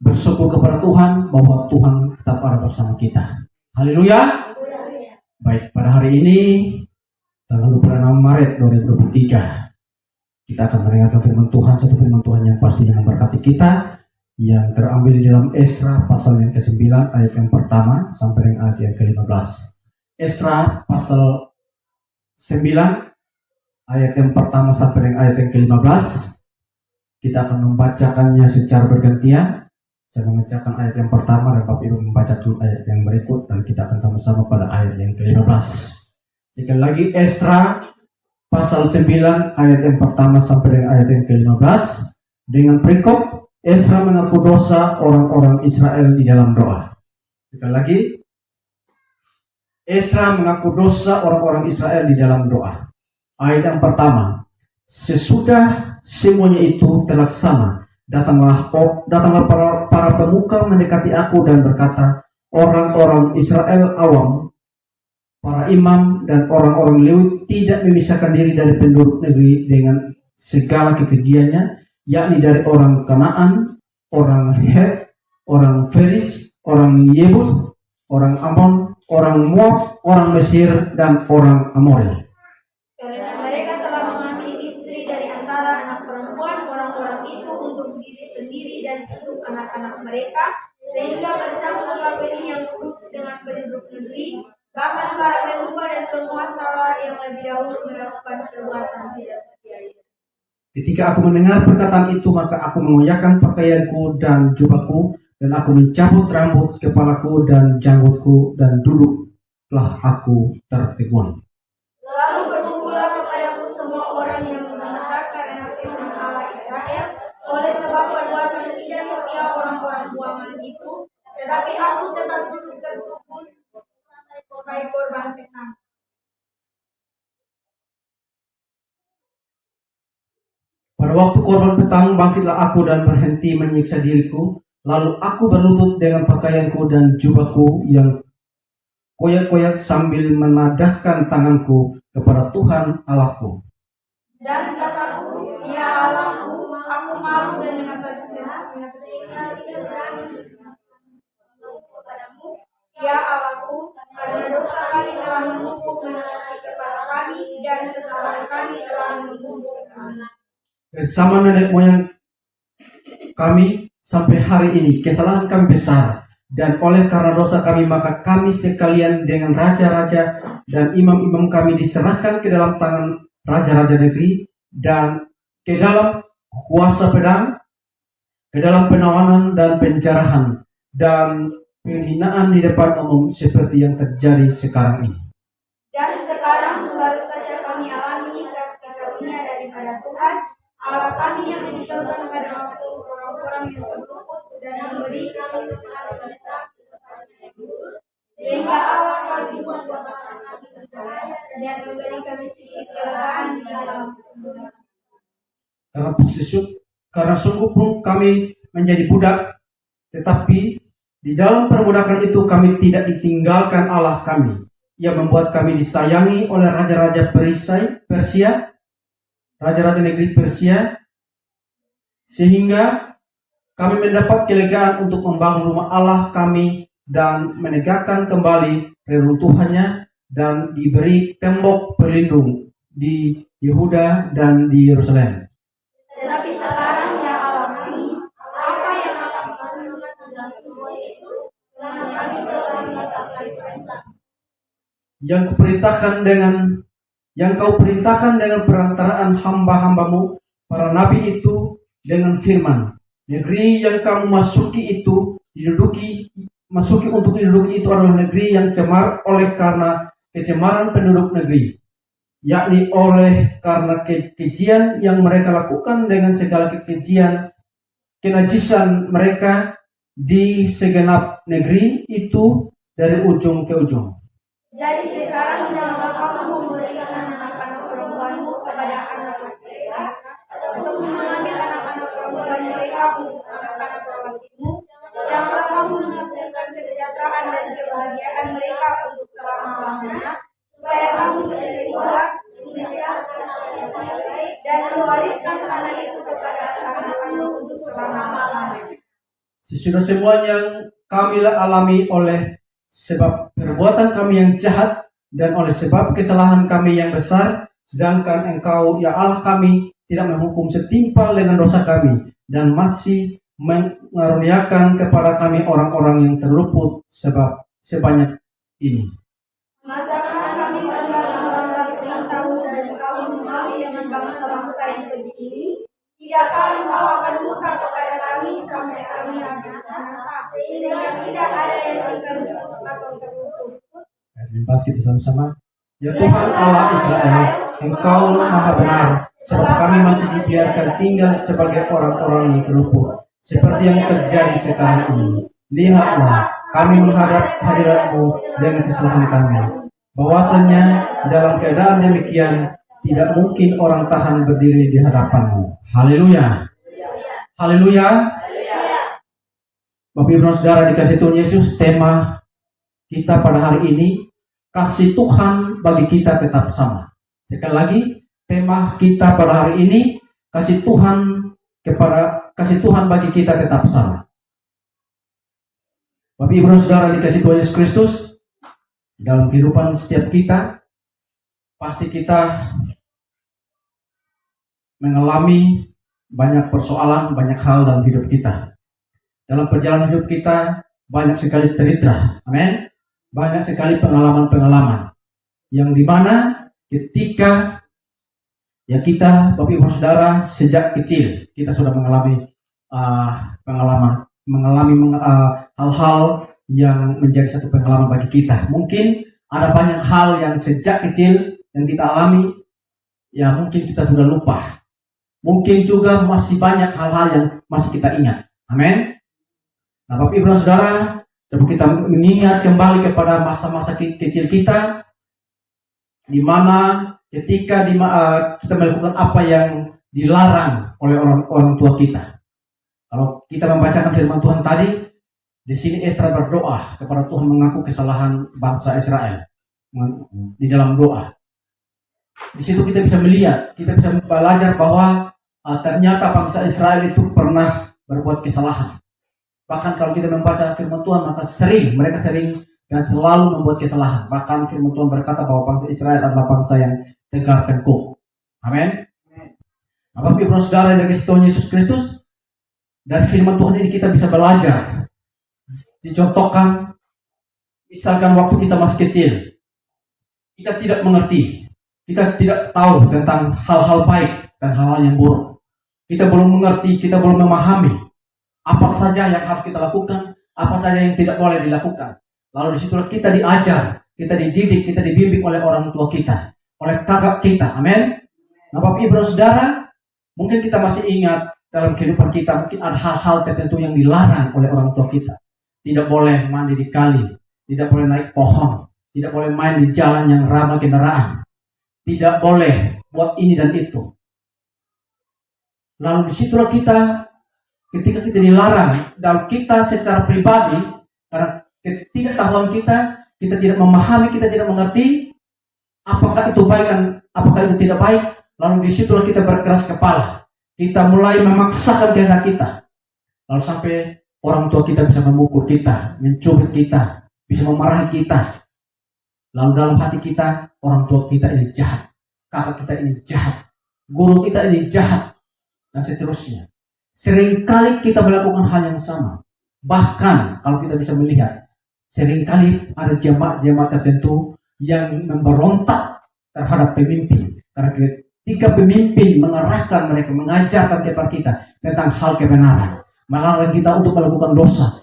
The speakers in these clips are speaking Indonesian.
bersyukur kepada Tuhan bahwa Tuhan tetap ada bersama kita. Haleluya. Baik, pada hari ini tanggal 26 Maret 2023 kita akan mendengarkan firman Tuhan, satu firman Tuhan yang pastinya memberkati kita, yang terambil di dalam Esra pasal yang ke-9 ayat yang pertama sampai dengan ayat yang ke-15. Esra pasal 9 ayat yang pertama sampai dengan ayat yang ke-15. Kita akan membacakannya secara bergantian. Saya membacakan ayat yang pertama dan Bapak Ibu membacakan ayat yang berikut, dan kita akan sama-sama pada ayat yang ke-15. Sekali lagi, Esra pasal 9 ayat yang pertama sampai dengan ayat yang ke-15 dengan perikop Esra mengaku dosa orang-orang Israel di dalam doa. Sekali lagi, Esra mengaku dosa orang-orang Israel di dalam doa. Ayat yang pertama, sesudah semuanya itu terlaksana, datanglah para pemuka mendekati aku dan berkata, orang-orang Israel awam, para imam dan orang-orang Lewi tidak memisahkan diri dari penduduk negeri dengan segala kekejiannya, yakni dari orang Kanaan, orang Het, orang Feris, orang Yebus, orang Amon, orang Moab, orang Mesir, dan orang Amori. Karena mereka telah mengambil istri dari antara anak perempuan orang-orang itu untuk diri sendiri dan untuk anak-anak mereka, sehingga bercampurlah benih yang kudus dengan penduduk negeri. Bahkan para pemuka dan penguasa yang lebih dahulu melakukan perbuatan tidak setia itu. Ketika aku mendengar perkataan itu, maka aku mengoyakkan pakaianku dan jubahku, dan aku mencabut rambut kepalaku dan janggutku, dan duduklah aku tertegun. Lalu berkumpullah kepadaku semua orang yang mendengarkan anak firman Allah Israel, oleh sebab perbuatan tidak setia orang-orang buangan itu, tetapi aku tetap duduk tertegun sebagai korban petang. Pada waktu korban petang, bangkitlah aku dan berhenti menyiksa diriku. Lalu aku berlutut dengan pakaianku dan jubahku yang koyak-koyak sambil menadahkan tanganku kepada Tuhan Allahku. Dan kataku, ya Allahku, aku malu dan mendapat sehingga tidak berani kepadamu. Ya Allahku, karena dosa kami telah menumpuk menatasi kepala kami, dan kesalahan kami telah menumpuk kami. Bersama nenek moyang kami sampai hari ini kesalahan kami besar, dan oleh karena dosa kami maka kami sekalian dengan raja-raja dan imam-imam kami diserahkan ke dalam tangan raja-raja negeri dan ke dalam kuasa pedang, ke dalam penawanan dan penjarahan dan penghinaan di depan umum seperti yang terjadi sekarang ini. Dan sekarang baru saja kami alami kasih karunia daripada Tuhan Allah kami yang menyusulkan pada waktu orang-orang yang terluput dan memberi kami menetap sehingga Allah kami membuat kami bersalah dan memberi kami sedikit kelegaan di dalam karena sungguh pun kami menjadi budak, tetapi di dalam perbudakan itu kami tidak ditinggalkan Allah kami. Ia membuat kami disayangi oleh raja-raja Persia, raja-raja negeri Persia, sehingga kami mendapat kelegaan untuk membangun rumah Allah kami dan menegakkan kembali reruntuhannya, dan diberi tembok pelindung di Yehuda dan di Yerusalem. Tetapi sekarang ya Allah kami, apa yang akan kami lakukan dalam semua itu? Karena kami telah melakukan perintah yang kau perintahkan dengan perantaraan hamba-hambamu para nabi itu dengan firman, negeri yang kamu masuki untuk diduduki itu adalah negeri yang cemar oleh karena kecemaran penduduk negeri, yakni oleh karena kekejian yang mereka lakukan dengan segala kekejian kenajisan mereka di segenap negeri itu dari ujung ke ujung. Jadi sekarang janganlah kamu memberikan anak-anak perempuanmu kepada anak-anak mereka, untuk mengambil anak-anak perempuan mereka untuk anak-anak lelakimu. Janganlah kamu mengaturkan kesejahteraan dan kebahagiaan mereka untuk selama-lamanya, supaya kamu menjadi budak dan mewariskan tanah itu kepada anak-anak untuk selama-lamanya. Sesudah semua yang kami alami oleh sebab perbuatan kami yang jahat dan oleh sebab kesalahan kami yang besar, sedangkan Engkau, ya Allah kami, tidak menghukum setimpal dengan dosa kami dan masih mengaruniakan kepada kami orang-orang yang terluput sebab sebanyak ini. Masalah kami melanggar perintah-Mu dan Engkau mengawin dengan bangsa-bangsa yang keji ini. Tidakkah Engkau akan murka kepada kami sampai kami habis binasa, sehingga tidak ada yang tertutup atau tertutup. Lepas kita sama-sama. Ya Tuhan Allah Israel, Engkau Maha benar, sebab kami masih dibiarkan tinggal sebagai orang-orang yang terluput, seperti yang terjadi sekarang ini. Lihatlah, kami menghadap hadirat-Mu dengan kesalahan kami. Bahwasanya dalam keadaan demikian, tidak mungkin orang tahan berdiri di hadapan-Mu. Haleluya. Haleluya. Bapak Ibu Saudara dikasih Tuhan Yesus, tema kita pada hari ini, kasih Tuhan bagi kita tetap sama. Sekali lagi, tema kita pada hari ini, kasih Tuhan bagi kita tetap sama. Bapak Ibu Saudara dikasih Tuhan Yesus Kristus, dalam kehidupan setiap kita, pasti kita mengalami banyak persoalan, banyak hal dalam hidup kita. Dalam perjalanan hidup kita, banyak sekali cerita. Amin. Banyak sekali pengalaman-pengalaman yang dimana ketika ya kita, Bapak Ibu Saudara, sejak kecil kita sudah mengalami hal-hal yang menjadi satu pengalaman bagi kita. Mungkin ada banyak hal yang sejak kecil yang kita alami, ya mungkin kita sudah lupa. Mungkin juga masih banyak hal-hal yang masih kita ingat. Amin. Nah, Bapak Ibu Saudara, coba kita mengingat kembali kepada masa-masa kecil kita, di mana ketika kita melakukan apa yang dilarang oleh orang tua kita. Kalau kita membacakan firman Tuhan tadi, di sini Esra berdoa kepada Tuhan mengaku kesalahan bangsa Israel di dalam doa. Di situ kita bisa melihat, kita bisa belajar bahwa ternyata bangsa Israel itu pernah berbuat kesalahan. Bahkan kalau kita membaca firman Tuhan, maka mereka sering dan selalu membuat kesalahan. Bahkan firman Tuhan berkata bahwa bangsa Israel adalah bangsa yang tegar tengkuk. Amin. Bapak Ibu Saudara yang dikasihi Tuhan Yesus Kristus, dari firman Tuhan ini kita bisa belajar. Dicontohkan, misalkan waktu kita masih kecil, kita tidak mengerti, kita tidak tahu tentang hal-hal baik dan hal-hal yang buruk. Kita belum mengerti, kita belum memahami apa saja yang harus kita lakukan, apa saja yang tidak boleh dilakukan. Lalu disitulah kita diajar, kita dididik, kita dibimbing oleh orang tua kita, oleh kakak kita. Amin. Nah, Bapak Ibu Saudara, mungkin kita masih ingat dalam kehidupan kita, mungkin ada hal-hal tertentu yang dilarang oleh orang tua kita. Tidak boleh mandi di kali, tidak boleh naik pohon, tidak boleh main di jalan yang ramai kendaraan, tidak boleh buat ini dan itu. Lalu disitulah kita, ketika kita dilarang, dan kita secara pribadi, karena ketidaktahuan kita tidak memahami, kita tidak mengerti apakah itu baik dan apakah itu tidak baik. Lalu disitulah kita berkeras kepala, kita mulai memaksakan kehendak kita, lalu sampai orang tua kita bisa memukul kita, mencubit kita, bisa memarahi kita. Lalu dalam hati kita, orang tua kita ini jahat, kakak kita ini jahat, guru kita ini jahat, dan seterusnya. Seringkali kita melakukan hal yang sama. Bahkan kalau kita bisa melihat, seringkali ada jemaat-jemaat tertentu yang memberontak terhadap pemimpin. Karena ketika pemimpin mengarahkan mereka, mengajarkan kepada kita tentang hal kebenaran, melarang kita untuk melakukan dosa,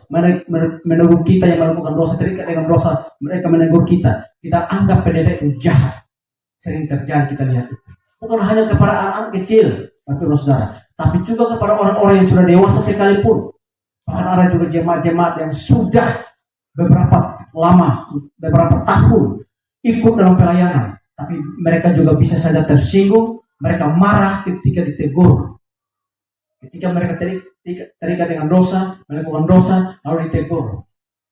menegur kita yang melakukan dosa, terikat dengan dosa, mereka menegur kita. Kita anggap pendeta itu jahat. Sering terjadi kita lihat itu. Bukan hanya kepada anak-anak kecil, Bapak Ibu Saudara, tapi juga kepada orang-orang yang sudah dewasa sekalipun. Bahkan ada juga jemaat-jemaat yang sudah beberapa tahun ikut dalam pelayanan, tapi mereka juga bisa saja tersinggung, mereka marah ketika ditegur. Ketika mereka terikat dengan dosa, melakukan dosa, lalu ditegur.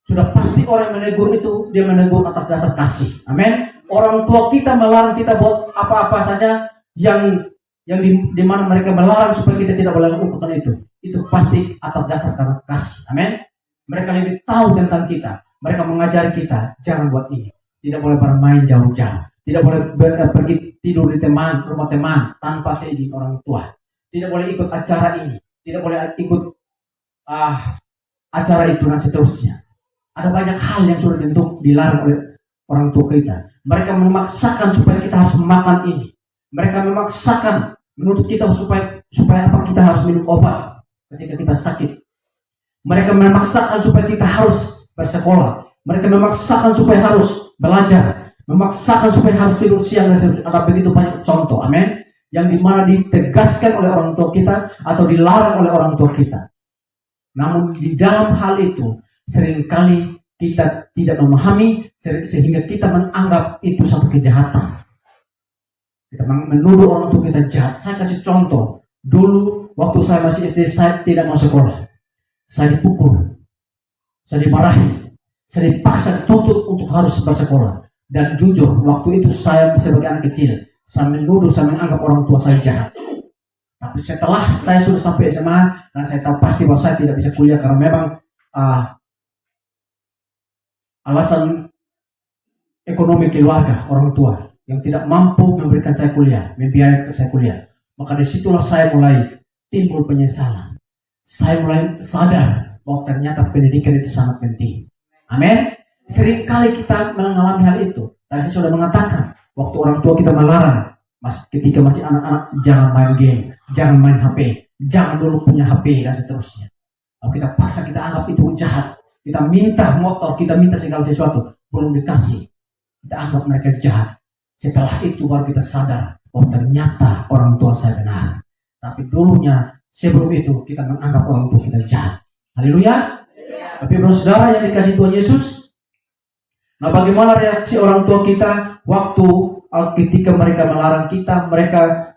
Sudah pasti orang yang menegur itu, dia menegur atas dasar kasih. Amin. Orang tua kita melarang kita buat apa-apa saja yang di mana mereka melarang supaya kita tidak boleh melakukan itu. itu pasti atas dasar karena kasih. Amin. Mereka lebih tahu tentang kita. Mereka mengajari kita, jangan buat ini. Tidak boleh bermain jauh-jauh. Tidak boleh pergi tidur di rumah teman tanpa seizin orang tua. Tidak boleh ikut acara ini. Tidak boleh ikut acara itu dan seterusnya. Ada banyak hal yang sudah tentu dilarang oleh orang tua kita. Mereka memaksakan supaya kita harus makan ini. Mereka memaksakan menuntut kita supaya apa, kita harus minum obat ketika kita sakit. Mereka memaksakan supaya kita harus bersekolah. Mereka memaksakan supaya harus belajar. Memaksakan supaya harus tidur siang dan seterusnya. Ada begitu banyak contoh, amin, yang dimana ditegaskan oleh orang tua kita atau dilarang oleh orang tua kita. Namun di dalam hal itu seringkali kita tidak memahami sehingga kita menganggap itu satu kejahatan. Kita menuduh orang tua kita jahat. Saya kasih contoh. Dulu waktu saya masih SD, saya tidak mau sekolah. Saya dipukul, saya dimarahi, saya dipaksa dituntut untuk harus bersekolah. Dan jujur, waktu itu saya sebagai anak kecil, saya menuduh, saya menganggap orang tua saya jahat. Tapi setelah saya sudah sampai SMA, dan saya tahu pasti bahwa saya tidak bisa kuliah karena memang alasan ekonomi keluarga, orang tua yang tidak mampu memberikan saya kuliah, membiayai saya kuliah. Maka disitulah saya mulai timbul penyesalan. Saya mulai sadar bahwa ternyata pendidikan itu sangat penting. Amin. Seringkali kita mengalami hal itu. Tadi saya sudah mengatakan, waktu orang tua kita melarang, ketika masih anak-anak, jangan main game, jangan main HP, jangan dulu punya HP dan seterusnya. Kalau kita paksa, kita anggap itu jahat. Kita minta motor, kita minta segala sesuatu, belum dikasih, kita anggap mereka jahat. Setelah itu baru kita sadar bahwa ternyata orang tua saya benar. Tapi dulunya, sebelum itu kita menganggap orang tua kita jahat. Haleluya. Tapi saudara yang dikasih Tuhan Yesus, nah bagaimana reaksi orang tua kita waktu ketika mereka melarang kita, mereka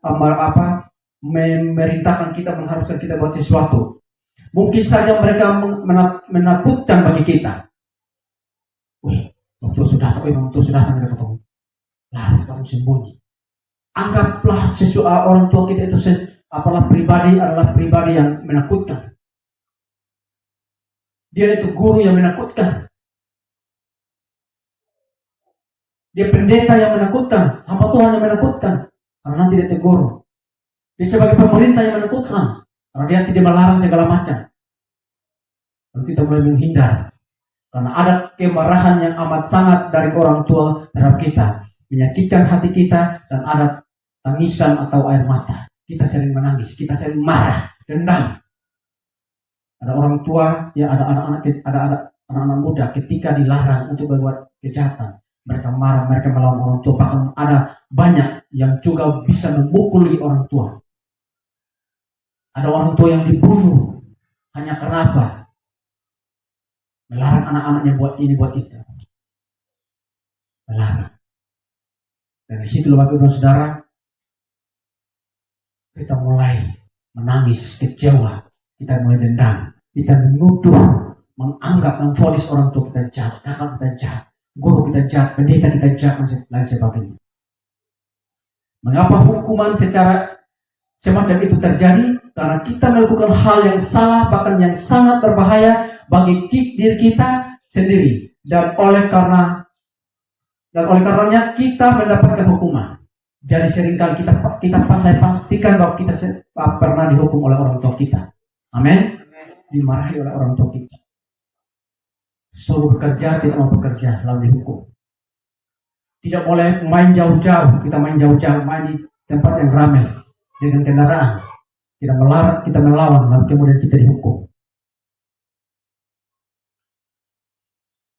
memerintahkan kita, mengharuskan kita buat sesuatu. Mungkin saja mereka menakutkan bagi kita. Wih, waktu sudah datang mereka ketemu. Lari, kamu sembunyi. Anggaplah orang tua kita itu adalah pribadi yang menakutkan. Dia itu guru yang menakutkan. Dia pendeta yang menakutkan, hamba Tuhan yang menakutkan, karena nanti dia tegur. Dia sebagai pemerintah yang menakutkan, karena dia tidak melarang segala macam. Lalu kita mulai menghindar, karena ada kemarahan yang amat sangat dari orang tua terhadap kita, menyakitkan hati kita, dan ada tangisan atau air mata. Kita sering menangis, kita sering marah, dendam. Ada orang tua, ya ada anak-anak muda ketika dilarang untuk berbuat kejahatan. Mereka marah, mereka melawan orang tua. Bahkan ada banyak yang juga bisa memukuli orang tua. Ada orang tua yang dibunuh hanya karena apa? Melarang anak-anaknya buat ini, buat itu. Melarang. Dan di situ Bapak Ibu Saudara, kita mulai menangis, kecewa, kita mulai dendam, kita menuduh, menganggap, memvonis orang tua kita jahat, kakak kita jahat, guru kita jahat, pendeta kita jahat, dan lain sebagainya. Mengapa hukuman secara semacam itu terjadi? Karena kita melakukan hal yang salah, bahkan yang sangat berbahaya bagi diri kita sendiri, dan oleh karenanya kita mendapatkan hukuman. Jadi seringkali saya pastikan bahwa kita pernah dihukum oleh orang tua kita. Amin. Dimarahi oleh orang tua kita. Suruh bekerja, tidak mau bekerja, lalu dihukum. Tidak boleh main jauh-jauh, kita main jauh-jauh, main di tempat yang ramai dengan kendaraan. Kita melarang, kita melawan, lalu kemudian kita dihukum.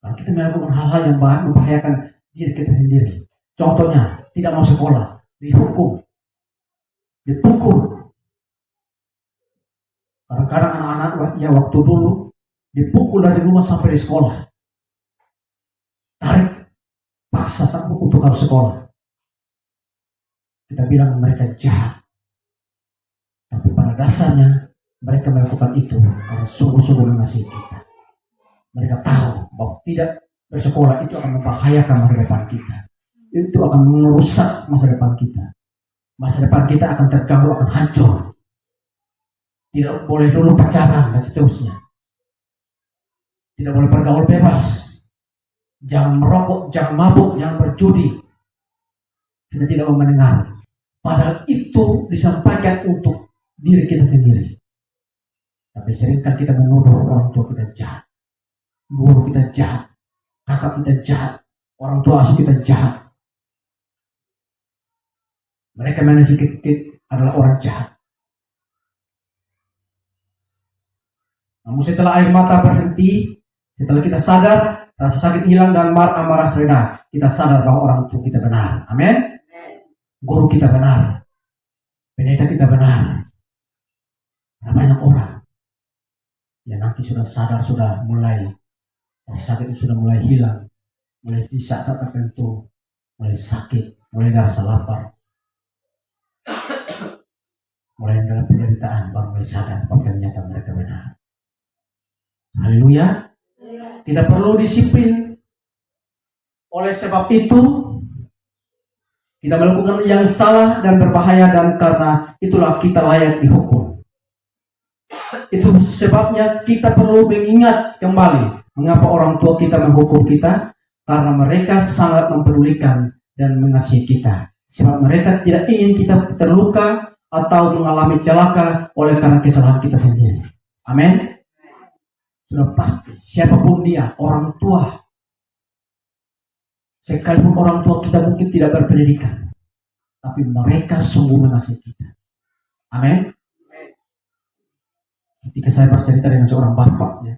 Kalau kita melakukan hal-hal yang membahayakan diri kita sendiri. Contohnya, tidak mau sekolah, dihukum, dipukul. Kadang-kadang anak-anak ya waktu dulu dipukul dari rumah sampai di sekolah. Tarik, paksa untuk harus sekolah. Kita bilang mereka jahat. Tapi pada dasarnya mereka melakukan itu karena sungguh-sungguh mengasihi kita. Mereka tahu bahwa tidak bersekolah itu akan membahayakan masa depan kita. Itu akan merusak masa depan kita. Masa depan kita akan terganggu, akan hancur. Tidak boleh dulu pacaran dan seterusnya. Tidak boleh bergaul bebas. Jangan merokok, jangan mabuk, jangan berjudi. Kita tidak mau mendengar. Padahal itu disampaikan untuk diri kita sendiri. Tapi seringkali kita menuduh orang tua kita jahat. Guru kita jahat. Kakak kita jahat. Orang tua asuh kita jahat. Mereka mengasihi kita adalah orang jahat. Namun setelah air mata berhenti, setelah kita sadar, rasa sakit hilang dan amarah reda, kita sadar bahwa orang tua kita benar. Amin. Guru kita benar. Pendeta kita benar. Karena banyak orang yang nanti sudah sadar, sudah mulai rasa sakit itu sudah mulai hilang, mulai di saat tertentu, mulai sakit, mulai rasa lapar, mulai dalam penderitaan, baru mulai sadar bahwa ternyata mereka benar. Haleluya. Kita perlu disiplin. Oleh sebab itu kita melakukan yang salah dan berbahaya, dan karena itulah kita layak dihukum. Itu sebabnya kita perlu mengingat kembali mengapa orang tua kita menghukum kita, karena mereka sangat mempedulikan dan mengasihi kita. Sebab mereka tidak ingin kita terluka atau mengalami celaka oleh karena kesalahan kita sendiri. Amin. Sudah pasti siapapun dia, orang tua, sekalipun orang tua kita mungkin tidak berpendidikan, tapi mereka sungguh mengasihi kita. Amin. Ketika saya bercerita dengan seorang bapak, ya,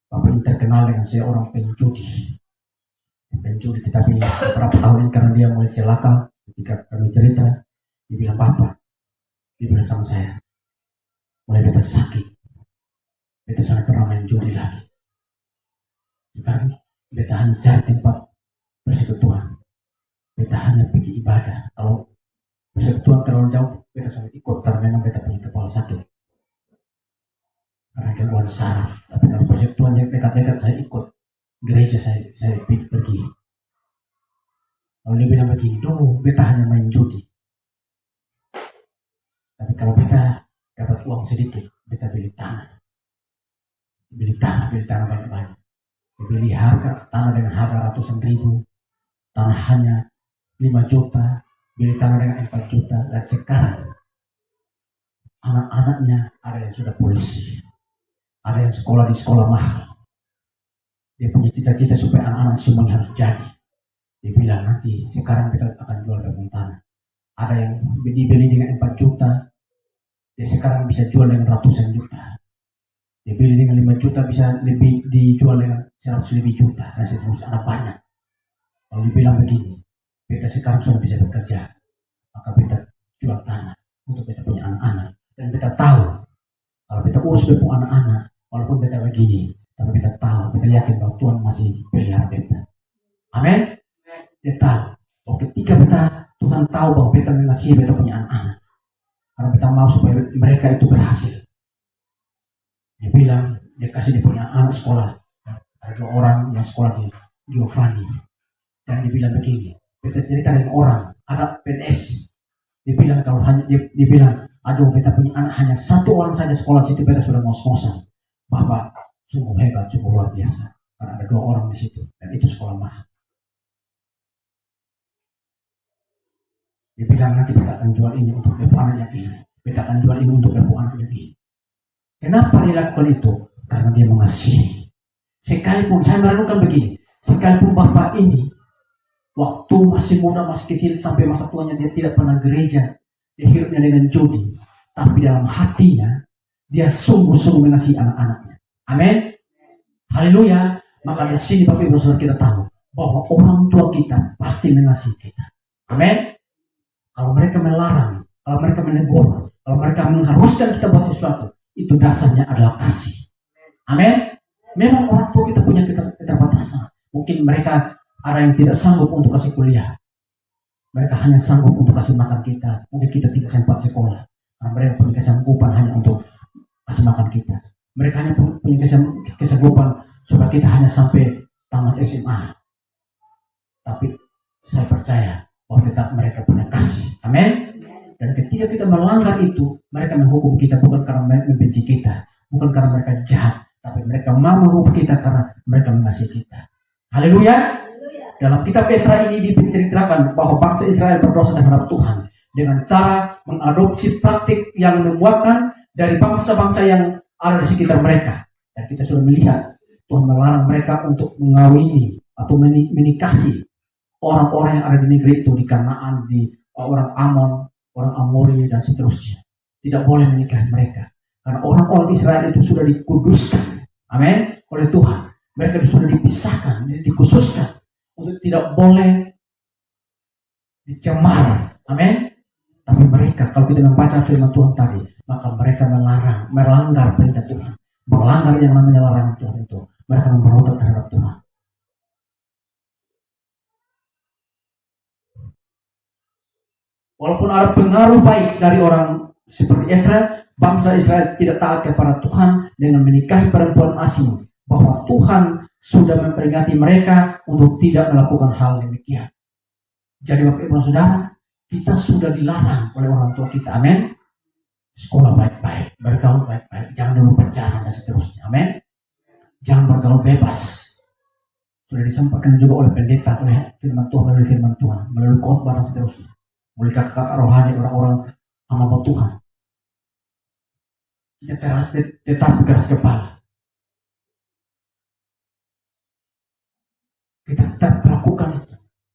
bapak ini terkenal dengan saya orang penjudi, tetapi beberapa tahun ini karena dia mulai celaka, ketika kami cerita, dia bilang, bapak, dia bilang sama saya, mulai beta sakit. Beta sudah pernah main judi lagi. Sekarang beta hanya cari tempat persekutuan. Beta hanya pergi ibadah. Kalau persekutuan terlalu jauh, beta sudah ikut karena memang beta punya kepala sakit. Karena gangguan saraf. Tapi kalau persekutuan yang dekat-dekat, saya ikut. Gereja saya pergi. Lalu dia bilang begini, dulu beta hanya main judi. Tapi kalau beta dapat uang sedikit, beta beli tanah. Beli tanah banyak-banyak. Beli tanah dengan harga ratusan ribu. Tanah hanya 5 juta. Beli tanah dengan 4 juta. Dan sekarang anak-anaknya ada yang sudah polisi. Ada yang sekolah di sekolah mahal. Dia punya cita-cita supaya anak-anak semuanya harus jadi. Dia bilang nanti sekarang kita akan jual gabung tanah. Ada yang dibeli dengan 4 juta. Dia sekarang bisa jual dengan ratusan juta. Dia beli dengan 5 juta bisa lebih dijual dengan 100 lebih juta, dan seterusnya, ada banyak. Kalau dibilang begini, beta sekarang sudah bisa bekerja, maka beta jual tanah untuk beta punya anak-anak, dan beta tahu kalau beta urus beta punya anak-anak, walaupun beta begini, tapi beta tahu, beta yakin bahwa Tuhan masih pelihara beta. Amin. Dia tahu bahwa ketika Tuhan tahu bahwa beta mengasihi beta punya anak-anak, karena beta mau supaya mereka itu berhasil. Dia bilang, dia kasih dia punya anak sekolah. Ada 2 orang yang sekolah di Giovanni. Dan dia bilang begini, beta cerita dengan orang, ada PNS. Dia bilang kalau hanya dia bilang, aduh beta punya anak hanya 1 orang saja sekolah di situ, beta sudah ngos-ngosan. Bapak sungguh hebat, sungguh luar biasa. Karena ada 2 orang di situ, dan itu sekolah mahal. Dia bilang nanti beta akan jual ini untuk beta anak yang ini. Beta akan jual ini untuk beta anak yang ini. Kenapa dia lakukan itu? Karena dia mengasihi. Sekalipun saya merenungkan begini, sekalipun bapak ini waktu masih muda, masih kecil sampai masa tuanya dia tidak pernah gereja, dia hidupnya dengan judi, tapi dalam hatinya dia sungguh-sungguh mengasihi anak-anaknya. Amin. Haleluya. Maka di sini Bapak Ibu Saudara kita tahu bahwa orang tua kita pasti mengasihi kita. Amin. Kalau mereka melarang, kalau mereka menegur, kalau mereka mengharuskan kita buat sesuatu, itu dasarnya adalah kasih. Amin. Memang orang tua kita punya keterbatasan. Mungkin mereka ada yang tidak sanggup untuk kasih kuliah. Mereka hanya sanggup untuk kasih makan kita. Mungkin kita tidak sempat sekolah. Karena mereka punya kesanggupan hanya untuk kasih makan kita. Mereka hanya punya kesanggupan supaya kita hanya sampai tamat SMA. Tapi saya percaya bahwa tetap mereka punya kasih. Amin. Dan ketika kita melanggar itu, mereka menghukum kita bukan karena mereka membenci kita, bukan karena mereka jahat, tapi mereka mau menghukum kita karena mereka mengasihi kita. Haleluya. Dalam kitab Esra ini diceritakan bahwa bangsa Israel berdosa terhadap Tuhan dengan cara mengadopsi praktik yang memuakkan dari bangsa-bangsa yang ada di sekitar mereka. Dan kita sudah melihat Tuhan melarang mereka untuk mengawini atau menikahi orang-orang yang ada di negeri itu, di Kanaan, di orang Amon, orang Amori, dan seterusnya. Tidak boleh menikahi mereka. Karena orang-orang Israel itu sudah dikuduskan. Amin. Oleh Tuhan. Mereka sudah dipisahkan, dikhususkan untuk tidak boleh dicemar. Amin. Tapi mereka, kalau kita membaca firman Tuhan tadi, maka mereka melanggar perintah Tuhan. Melanggar yang namanya larangan Tuhan itu. Mereka memberontak terhadap Tuhan. Walaupun ada pengaruh baik dari orang seperti Israel, bangsa Israel tidak taat kepada Tuhan dengan menikahi perempuan asing. Bahwa Tuhan sudah memperingati mereka untuk tidak melakukan hal demikian. Jadi Bapak Ibu Saudara, kita sudah dilarang oleh orang tua kita. Amin. Sekolah baik-baik, bergaul baik-baik, jangan dulu pacaran dan seterusnya. Amin. Jangan bergaul bebas. Sudah disampaikan juga oleh pendeta, oleh firman Tuhan, melalui firman Tuhan, melalui khotbah dan seterusnya. Oleh kakak-kakak rohani, orang-orang hamba Tuhan. Kita tetap keras kepala. Kita tetap melakukan itu.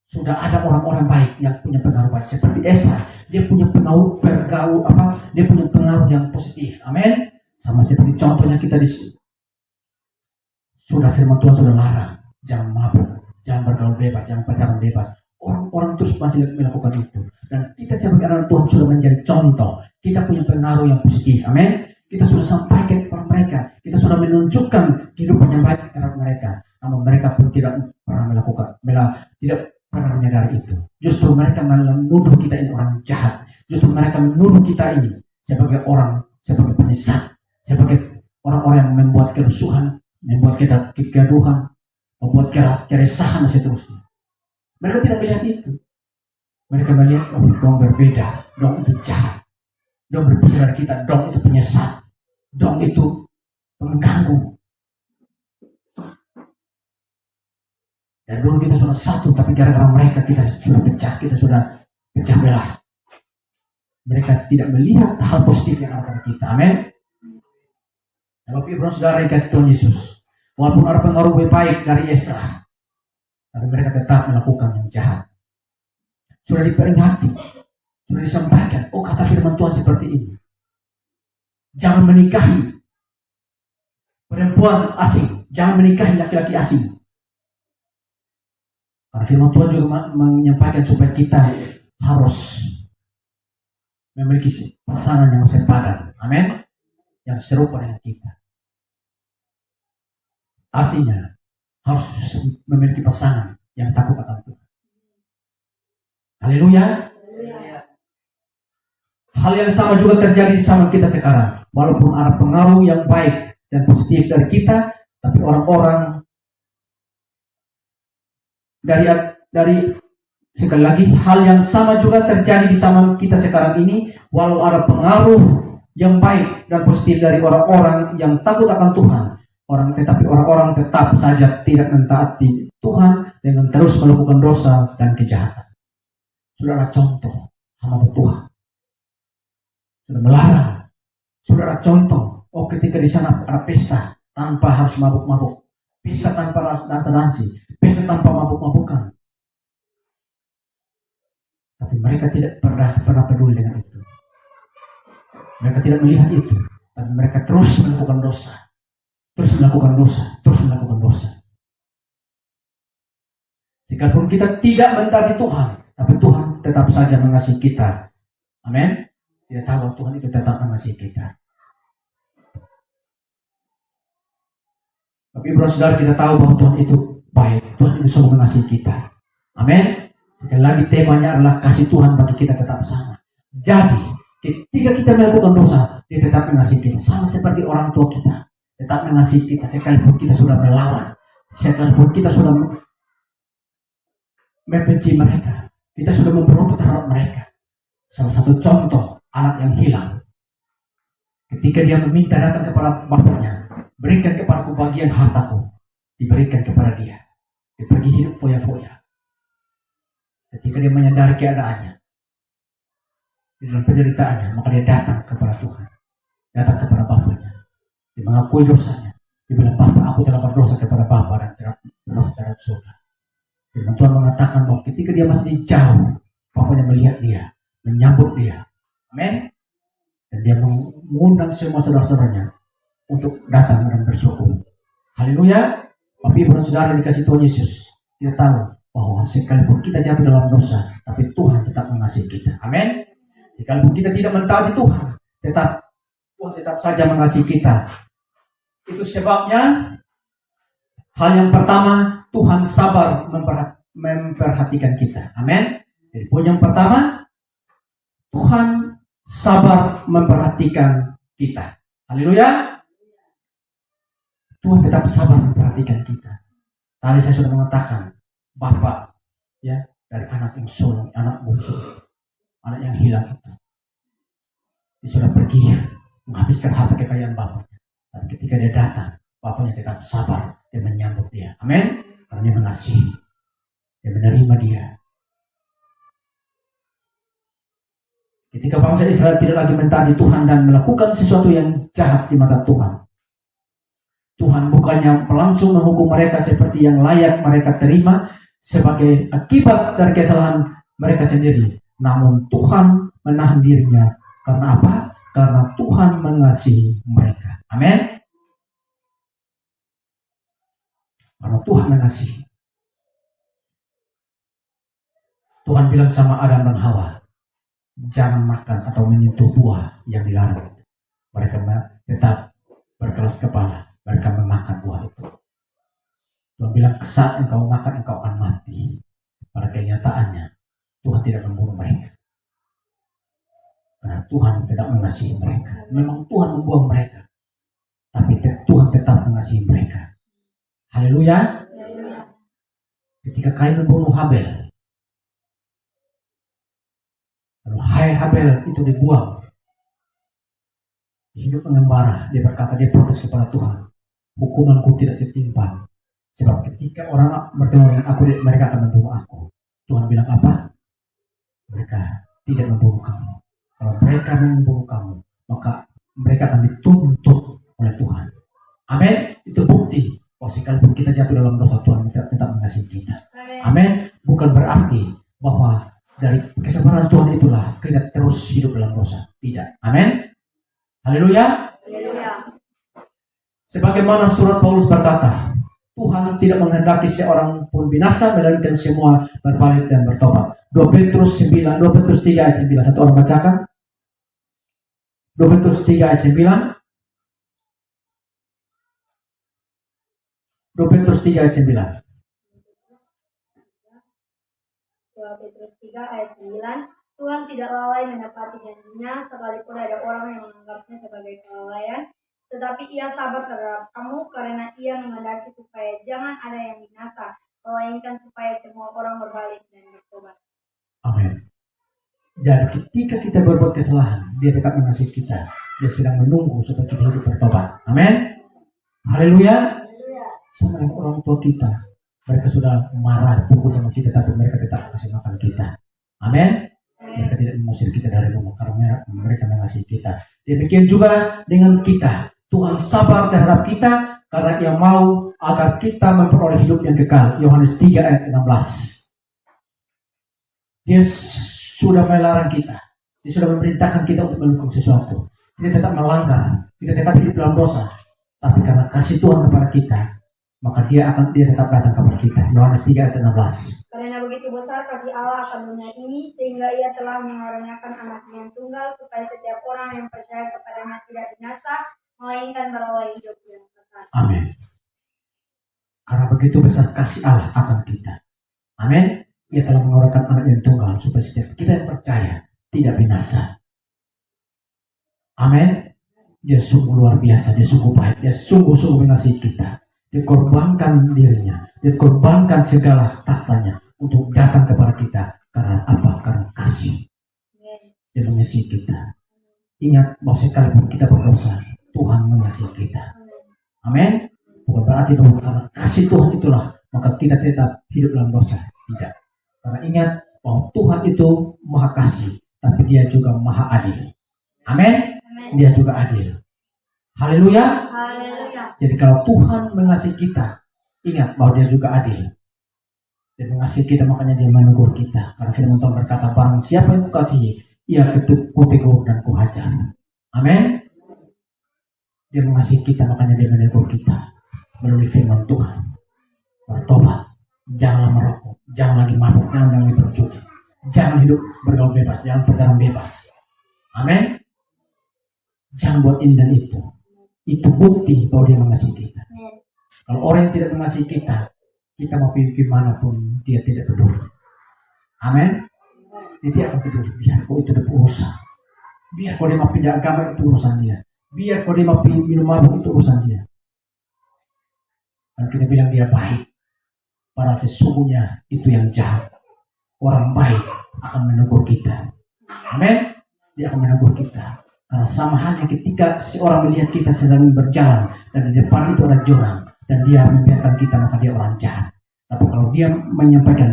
Sudah ada orang-orang baik yang punya pengaruh baik. Seperti Esra, dia punya pengaruh dia punya pengaruh yang positif. Amin. Sama seperti contohnya kita di sini. Sudah firman Tuhan sudah larang. Jangan mabuk, jangan bergaul bebas, jangan pacaran bebas. Orang-orang terus masih melakukan itu. Dan kita sebagai anak Tuhan sudah menjadi contoh. Kita punya pengaruh yang positif. Amin. Kita sudah sampaikan kepada mereka. Kita sudah menunjukkan kehidupan yang baik kepada mereka. Namun mereka pun tidak pernah tidak pernah menyadari itu. Justru mereka menuduh kita ini orang jahat. Justru mereka menuduh kita ini sebagai penyesat, sebagai orang-orang yang membuat kerusuhan, membuat kegaduhan, membuat keresahan dan seterusnya. Mereka tidak melihat itu. Mereka melihat dong berbeda, dong itu jahat, dong berpisah dari kita, dong itu penyesat, dong itu pengganggu. Dan dulu kita sudah satu, tapi gara-gara mereka kita sudah pecah belah. Mereka tidak melihat hal positif yang ada pada kita. Amin. Bapak Ibu Saudara yang kasih Tuhan Yesus, walaupun ada pengaruh baik dari Esra, tapi mereka tetap melakukan yang jahat. Sudah diperingati, sudah disampaikan. Oh, kata firman Tuhan seperti ini. Jangan menikahi perempuan asing, jangan menikahi laki-laki asing. Karena firman Tuhan juga menyampaikan supaya kita harus memiliki pasangan yang sepadan. Amin. Yang serupa dengan kita. Artinya harus memiliki pasangan yang takut akan Tuhan. Haleluya. Hal yang sama juga terjadi di zaman kita sekarang. Walaupun ada pengaruh yang baik dan positif dari kita, tapi orang-orang dari sekali lagi hal yang sama juga terjadi di zaman kita sekarang ini. Walau ada pengaruh yang baik dan positif dari orang-orang yang takut akan Tuhan, tetapi orang-orang tetap saja tidak mentaati Tuhan dengan terus melakukan dosa dan kejahatan. Sudah ada contoh hamba Tuhan sudah melarang. Sudah ada contoh. Oh, ketika di sana ada pesta tanpa harus mabuk-mabuk, pesta tanpa dansa-dansi, pesta tanpa mabuk-mabukan. Tapi mereka tidak pernah peduli dengan itu. Mereka tidak melihat itu. Tapi mereka terus melakukan dosa. Terus melakukan dosa. Terus melakukan dosa. Sekalipun kita tidak mentaati Tuhan, tapi Tuhan tetap saja mengasihi kita. Amin. Kita tahu bahwa Tuhan itu tetap mengasihi kita. Tapi Ibu Saudara, kita tahu bahwa Tuhan itu baik. Tuhan itu sungguh mengasihi kita. Amin. Sekali lagi temanya adalah kasih Tuhan bagi kita tetap sama. Jadi ketika kita melakukan dosa, Dia tetap mengasihi kita. Sama seperti orang tua kita tetap mengasihi kita. Sekalipun kita sudah melawan, sekalipun kita sudah membenci mereka, kita sudah memberontak terhadap mereka, Salah satu contoh anak yang hilang. Ketika dia meminta datang kepada bapaknya, berikan kepadaku bagian hartaku, diberikan kepada dia. Dia pergi hidup foya-foya. Ketika dia menyadari keadaannya, di dalam penderitaannya, maka dia datang kepada Tuhan, datang kepada bapaknya. Dia mengakui dosanya. Dia bilang, Bapak, aku telah berdosa kepada Bapa dan telah berdosa terhadap surga. Firman Tuhan mengatakan bahwa ketika dia masih jauh, bapaknya melihat dia, menyambut dia. Amin. Dan dia mengundang semua saudara-saudaranya untuk datang dan bersyukur. Haleluya. Bapak Ibu dan Saudara yang dikasih Tuhan Yesus, kita tahu bahwa sekalipun kita jatuh dalam dosa, tapi Tuhan tetap mengasihi kita. Amin. Sekalipun kita tidak mentaati Tuhan, Tuhan tetap saja mengasihi kita. Itu sebabnya hal yang pertama, Tuhan sabar memperhatikan kita. Amin. Jadi poin yang pertama, Tuhan sabar memperhatikan kita. Haleluya. Tuhan tetap sabar memperhatikan kita. Tadi saya sudah mengatakan, Bapak ya, dari anak yang sulung, anak bungsu, anak yang hilang itu, dia sudah pergi menghabiskan harta kekayaan bapaknya. Tapi ketika dia datang, bapaknya tetap sabar, dia menyambut dia. Amin. Karena dia mengasihi, dia menerima dia. Ketika bangsa Israel tidak lagi mentaati Tuhan dan melakukan sesuatu yang jahat di mata Tuhan, Tuhan bukannya langsung menghukum mereka seperti yang layak mereka terima sebagai akibat dari kesalahan mereka sendiri. Namun Tuhan menahan dirinya. Karena apa? Karena Tuhan mengasihi mereka. Amin. Karena Tuhan mengasihi. Tuhan bilang sama Adam dan Hawa, jangan makan atau menyentuh buah yang dilarang. Mereka tetap berkeras kepala. Mereka memakan buah itu. Tuhan bilang, saat engkau makan, engkau akan mati. Pada kenyataannya, Tuhan tidak membunuh mereka. Karena Tuhan tetap mengasihi mereka. Memang Tuhan membuang mereka, tapi Tuhan tetap mengasihi mereka. Haleluya. Ketika Kain membunuh Habel, lalu Habel itu dibuang, hidup mengembara, dia berkata, dia protes kepada Tuhan, hukumanku tidak setimpal, sebab ketika orang bertemu dengan aku, mereka akan membunuh aku. Tuhan bilang apa? Mereka tidak membunuh kamu. Kalau mereka membunuh kamu, maka mereka akan dituntut oleh Tuhan. Amin. Itu bukti bahwa sekalipun kita jatuh dalam dosa, Tuhan tetap mengasihi kita. Amin. Bukan berarti bahwa dari kesabaran Tuhan itulah kita terus hidup dalam dosa. Tidak. Amin. Haleluya. Sebagaimana surat Paulus berkata, Tuhan tidak menghendaki seorang pun binasa, melainkan semua berbalik dan bertobat. 2 Petrus 3 ayat 9. Satu orang bacakan. 2 Petrus 3 ayat 9. 2 Petrus 3 ayat 9. 2 Petrus 3 ayat 9. Tuhan tidak lalai menepati janjinya, sekalipun ada orang yang menganggapnya sebagai kelalaian, tetapi ia sabar terhadap kamu karena ia menghendaki supaya jangan ada yang binasa, melainkan supaya semua orang berbalik dan bertobat. Amin. Jadi ketika kita berbuat kesalahan, dia tetap mengasihi kita. Dia sedang menunggu supaya kita hidup bertobat. Amin. Haleluya. Sama dengan orang tua kita, mereka sudah marah, pukul sama kita, tapi mereka tetap kasih makan kita. Amin. Mereka tidak mengusir kita dari rumah karena mereka mengasihi kita. Demikian juga dengan kita. Tuhan sabar terhadap kita karena Ia mau agar kita memperoleh hidup yang kekal. Yohanes 3 ayat 16. Dia sudah melarang kita. Dia sudah memerintahkan kita untuk melakukan sesuatu. Kita tetap melanggar. Kita tetap hidup dalam dosa. Tapi karena kasih Tuhan kepada kita, maka dia tetap datang kepada kita. Yohanes 3 ayat 16. Karena begitu besar kasih Allah akan dunia ini, sehingga Ia telah mengaruniakan Anaknya yang tunggal, supaya setiap orang yang percaya kepadanya tidak binasa, melainkan beroleh hidup yang kekal. Amin. Karena begitu besar kasih Allah akan kita. Amin. Ia telah mengaruniakan Anak yang tunggal, supaya setiap kita yang percaya tidak binasa. Amin. Dia sungguh luar biasa, dia sungguh baik, dia sungguh-sungguh mengasihi kita. Dia korbankan dirinya, dia korbankan segala tahtanya untuk datang kepada kita. Karena apa? Karena kasih. Dia mengasihi kita. Ingat bahwa sekalipun kita berdosa, Tuhan mengasihi kita. Amin. Bukan berarti bahwa karena kasih Tuhan itulah maka kita tetap hidup dalam dosa. Tidak. Karena ingat bahwa Tuhan itu maha kasih, tapi dia juga maha adil. Amin. Dia juga adil. Haleluya. Jadi kalau Tuhan mengasihi kita, ingat bahwa dia juga adil. Dia mengasihi kita, makanya dia menegur kita. Karena firman Tuhan berkata, barang siapa yang kukasihi, ia kutegur dan kuhajar. Amin. Dia mengasihi kita, makanya dia menegur kita melalui firman Tuhan. Bertobat, janganlah merokok, jangan lagi mabuk, jangan lagi berjudi, jangan hidup bergaul bebas, jangan pacaran bebas. Amin. Jangan buat ini dan itu. Itu bukti bahwa dia mengasihi kita. Kalau orang yang tidak mengasihi kita mau pergi kemanapun dia tidak peduli. Amin. Dia tidak akan peduli. Biar kau itu urusan. Biar kau dia mau pindah agama itu urusan dia. Biar kau dia mau minum mabuk itu urusan dia. Dan kita bilang dia baik. Padahal sesungguhnya itu yang jahat. Orang baik akan menegur kita. Amin. Dia akan menegur kita. Karena sama halnya ketika seorang melihat kita sedang berjalan dan di depan itu ada jurang dan dia membiarkan kita, maka dia orang jahat. Tapi kalau dia menyampaikan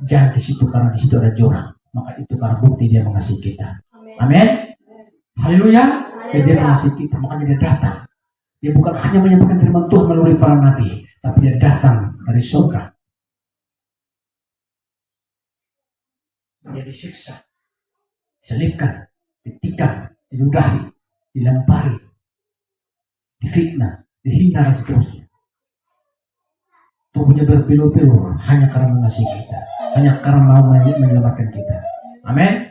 jangan di situ karena di situ ada jurang, maka itu karena bukti dia mengasihi kita. Amin. Haleluya. Jadi dia mengasihi kita, makanya dia datang. Dia bukan hanya menyampaikan firman Tuhan melalui para nabi, tapi dia datang dari surga. Dia disiksa, diselipkan, ditikam, diludahi, dilempari, difitnah, dihina dan seterusnya. Tubuhnya berbilur-bilur hanya karena mengasihi kita, hanya karena mau menyelamatkan kita. Amin.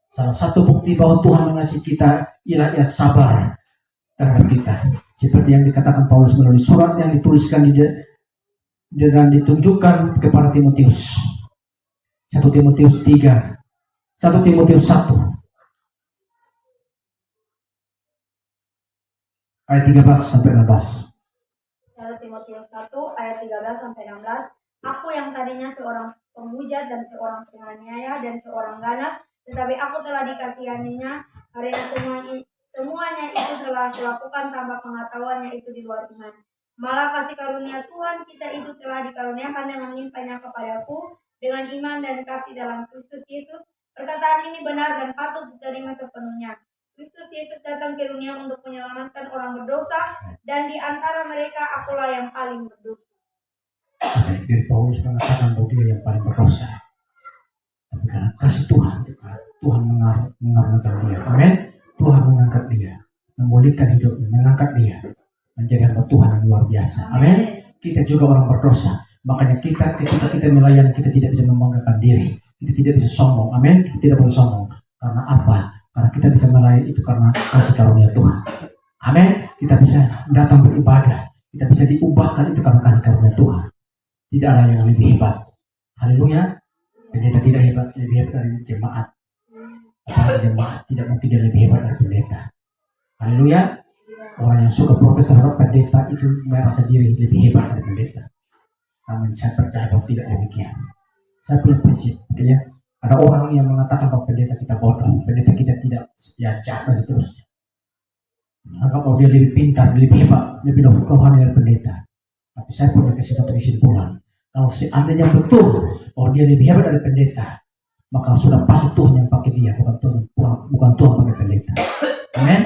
Salah satu bukti bahwa Tuhan mengasihi kita ialah ia sabar terhadap kita, seperti yang dikatakan Paulus melalui surat yang dituliskan dan ditunjukkan kepada Timotius. 1 Timotius 3, 1 Timotius 1 ayat 13 sampai 16. 1 Timotius 1 ayat 13 sampai 16. Aku yang tadinya seorang pemuja dan seorang penganiaya dan seorang ganas, tetapi aku telah dikasihaninya karena semuanya itu telah dilakukan tanpa pengetahuannya itu di luar iman. Malah kasih karunia Tuhan kita itu telah dikaruniakan dengan melimpahnya kepadaku dengan iman dan kasih dalam Kristus Yesus. Perkataan ini benar dan patut diterima sepenuhnya. Kristus Yesus datang ke dunia untuk menyelamatkan orang berdosa, dan di antara mereka akulah yang paling berdosa. Jadi Paulus mengatakan bahwa dia yang paling berdosa. Tapi karena kasih Tuhan, Tuhan mengaruniakan dia. Amin. Tuhan mengangkat dia, memulihkan hidupnya, mengangkat dia menjadi hamba Tuhan yang luar biasa. Amin. Kita juga orang berdosa. Makanya ketika kita melayani, kita tidak bisa membanggakan diri. Kita tidak bisa sombong. Amin. Kita tidak boleh sombong. Karena apa? Karena kita bisa melayani itu karena kasih karunia Tuhan. Amin. Kita bisa datang beribadah. Kita bisa diubahkan itu karena kasih karunia Tuhan. Tidak ada yang lebih hebat. Haleluya. Pendeta tidak hebat, lebih hebat dari jemaat. Apalagi jemaat tidak mungkin dia lebih hebat dari pendeta. Haleluya. Orang yang suka protes terhadap pendeta itu merasa diri lebih hebat dari pendeta. Namun saya percaya bahwa tidak demikian. Saya punya prinsip, ya. Ada orang yang mengatakan bahwa pendeta kita bodoh, pendeta kita tidak jahat dan seterusnya. Anggap bahwa dia lebih pintar, lebih hebat, lebih rohani dari pendeta. Tapi saya punya satu kesimpulan. Kalau seandainya betul bahwa dia lebih hebat dari pendeta, maka sudah pasti Tuhan yang pakai dia, bukan Tuhan pakai pendeta. Amin.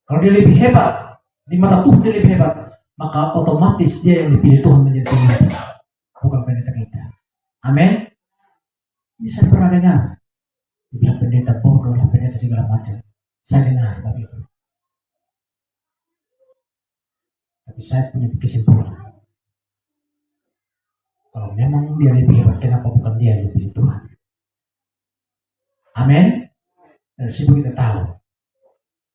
Kalau dia lebih hebat, di mata Tuhan dia lebih hebat, maka otomatis dia yang dipilih Tuhan menjadi pemimpin, bukan pendeta kita. Amin. Ini saya pernah dengar, dibilang pendeta bodoh lah, pendeta segala macam. Saya dengar begitu. Tapi saya punya kesimpulan. Kalau memang dia lebih hebat, kenapa bukan dia yang dipilih Tuhan? Amin. Dan situ kita tahu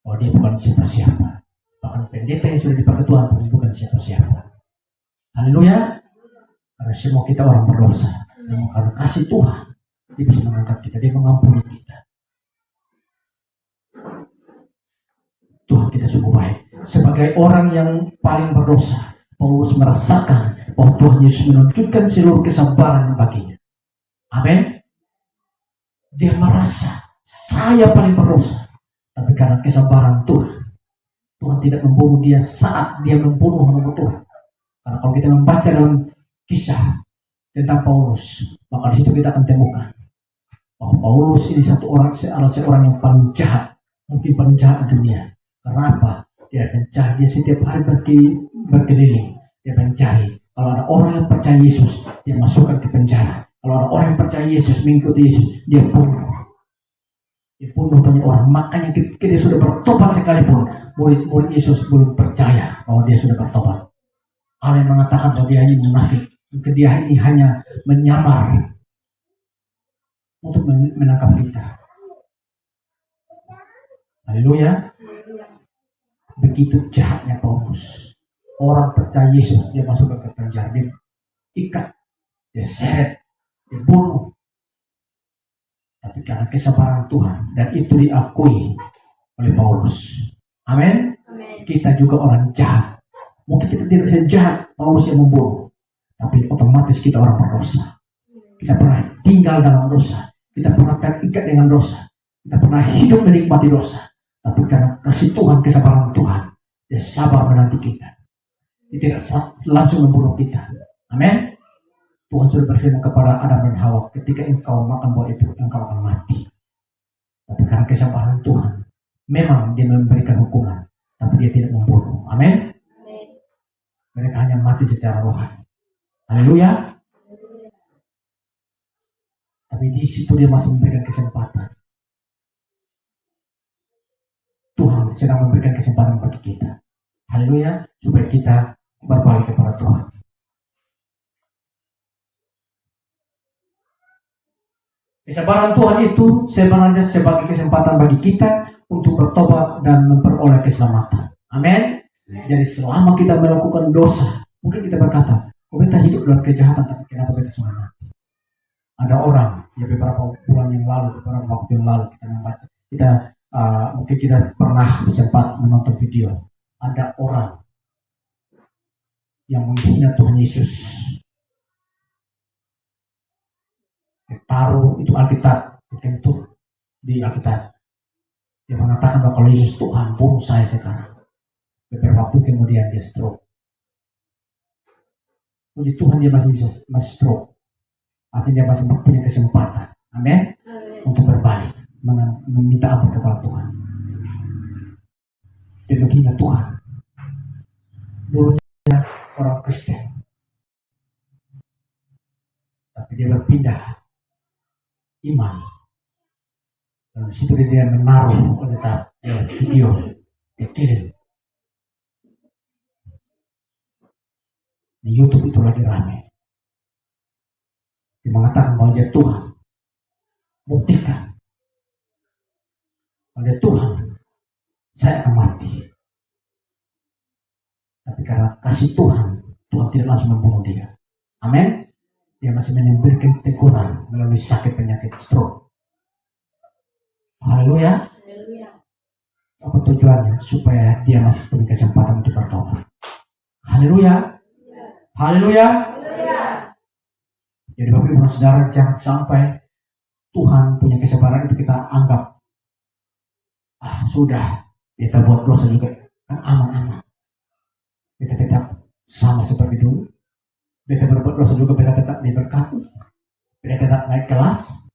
bahwa dia bukan siapa-siapa. Bahkan pendeta yang sudah dipakai Tuhan pun bukan siapa-siapa. Haleluya. Karena semua kita orang berdosa. Dan karena kasih Tuhan, dia bisa mengangkat kita, dia mengampuni kita. Tuhan kita sungguh baik. Sebagai orang yang paling berdosa, Paulus merasakan bahwa Tuhan Yesus menunjukkan seluruh kesabaran baginya. Amin. dia merasa saya paling berdosa. Tapi karena kesabaran Tuhan, Tuhan tidak membunuh dia saat dia membunuh hamba Tuhan. Karena kalau kita membaca dalam kisah tentang Paulus, maka di situ kita akan temukan bahwa Paulus ini seorang yang paling jahat, mungkin paling jahat di dunia. Karena apa? Dia mencari, dia setiap hari berkeliling, dia mencari. Kalau ada orang yang percaya Yesus, dia masukkan ke penjara. Kalau ada orang yang percaya Yesus, mengikuti Yesus, dia bunuh. Dia bunuh banyak orang. Makanya ketika dia sudah bertobat sekalipun, murid-murid Yesus belum percaya bahwa dia sudah bertobat. Ada yang mengatakan bahwa dia ini munafik. Mungkin dia ini hanya menyamar untuk menangkap kita. Haleluya. Begitu jahatnya Paulus. Orang percaya Yesus, dia masuk ke penjara, dia ikat, dia seret, dia bunuh. Tapi karena kesabaran Tuhan, dan itu diakui oleh Paulus. Amin. Kita juga orang jahat. Mungkin kita tidak sejahat Paulus yang membunuh, tapi otomatis kita orang berdosa. Kita pernah tinggal dalam dosa, kita pernah terikat dengan dosa, kita pernah hidup menikmati dosa. Tapi karena kasih Tuhan, kesabaran Tuhan, dia sabar menanti kita. Dia tidak langsung membunuh kita. Amin. Tuhan sudah berfirman kepada Adam dan Hawa, ketika engkau makan buah itu, engkau akan mati. Tapi karena kesabaran Tuhan, memang dia memberikan hukuman, tapi dia tidak membunuh. Amin. Mereka hanya mati secara rohani. Haleluya. Tapi di situ dia masih memberikan kesempatan. Tuhan sedang memberikan kesempatan bagi kita. Haleluya. Supaya kita berbalik kepada Tuhan. Kesabaran Tuhan itu sebenarnya sebagai kesempatan bagi kita untuk bertobat dan memperoleh keselamatan. Amin. Jadi selama kita melakukan dosa, mungkin kita berkata, kita hidup dalam kejahatan, tapi kenapa kita sudah mati? Ada orang, ya beberapa bulan yang lalu, beberapa waktu yang lalu kita membaca, mungkin kita pernah sempat menonton video. Ada orang yang menghina Tuhan Yesus. Taruh itu Alkitab, tentu di Alkitab. Dia mengatakan bahwa kalau Yesus Tuhan, bunuh saya sekarang. Beberapa waktu kemudian dia stroke. Puji Tuhan dia masih stroke. Artinya dia masih punya kesempatan. Amin. Untuk berbalik, meminta ampun kepada Tuhan. Dia menghina Tuhan. Dulunya orang Kristen, tapi dia berpindah iman. Dan situ dia menaruh letak video, dia kirim di YouTube. Itu lagi rame. Dia mengatakan bahwa dia Tuhan. Buktikan bahwa dia Tuhan, saya akan mati. Tapi karena kasih Tuhan, Tuhan tidak langsung membunuh dia. Amin. Dia masih memberikan teguran melalui sakit penyakit stroke. Haleluya. Apa tujuannya? Supaya dia masih punya kesempatan untuk bertobat. Haleluya. Haleluya. Jadi Bapak Ibu Saudara, jangan sampai Tuhan punya kesabaran itu kita anggap sudah kita buat dosa juga kan aman-aman. Kita tetap sama seperti dulu. Kita berbuat dosa juga, kita tetap diberkati. Kita tetap naik kelas.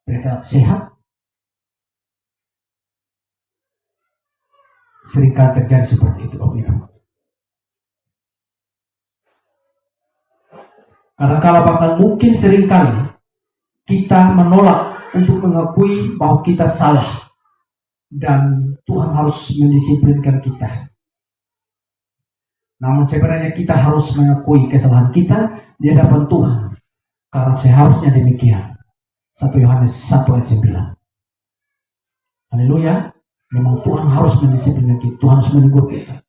Kita tetap sehat. Seringkali terjadi seperti itu Bapak Ibu. Kadang-kala bahkan mungkin seringkali kita menolak untuk mengakui bahwa kita salah. Dan Tuhan harus mendisiplinkan kita. Namun sebenarnya kita harus mengakui kesalahan kita di hadapan Tuhan. Karena seharusnya demikian. 1 Yohanes 1 ayat 9. Haleluya. Memang Tuhan harus mendisiplinkan kita. Tuhan harus menegur kita.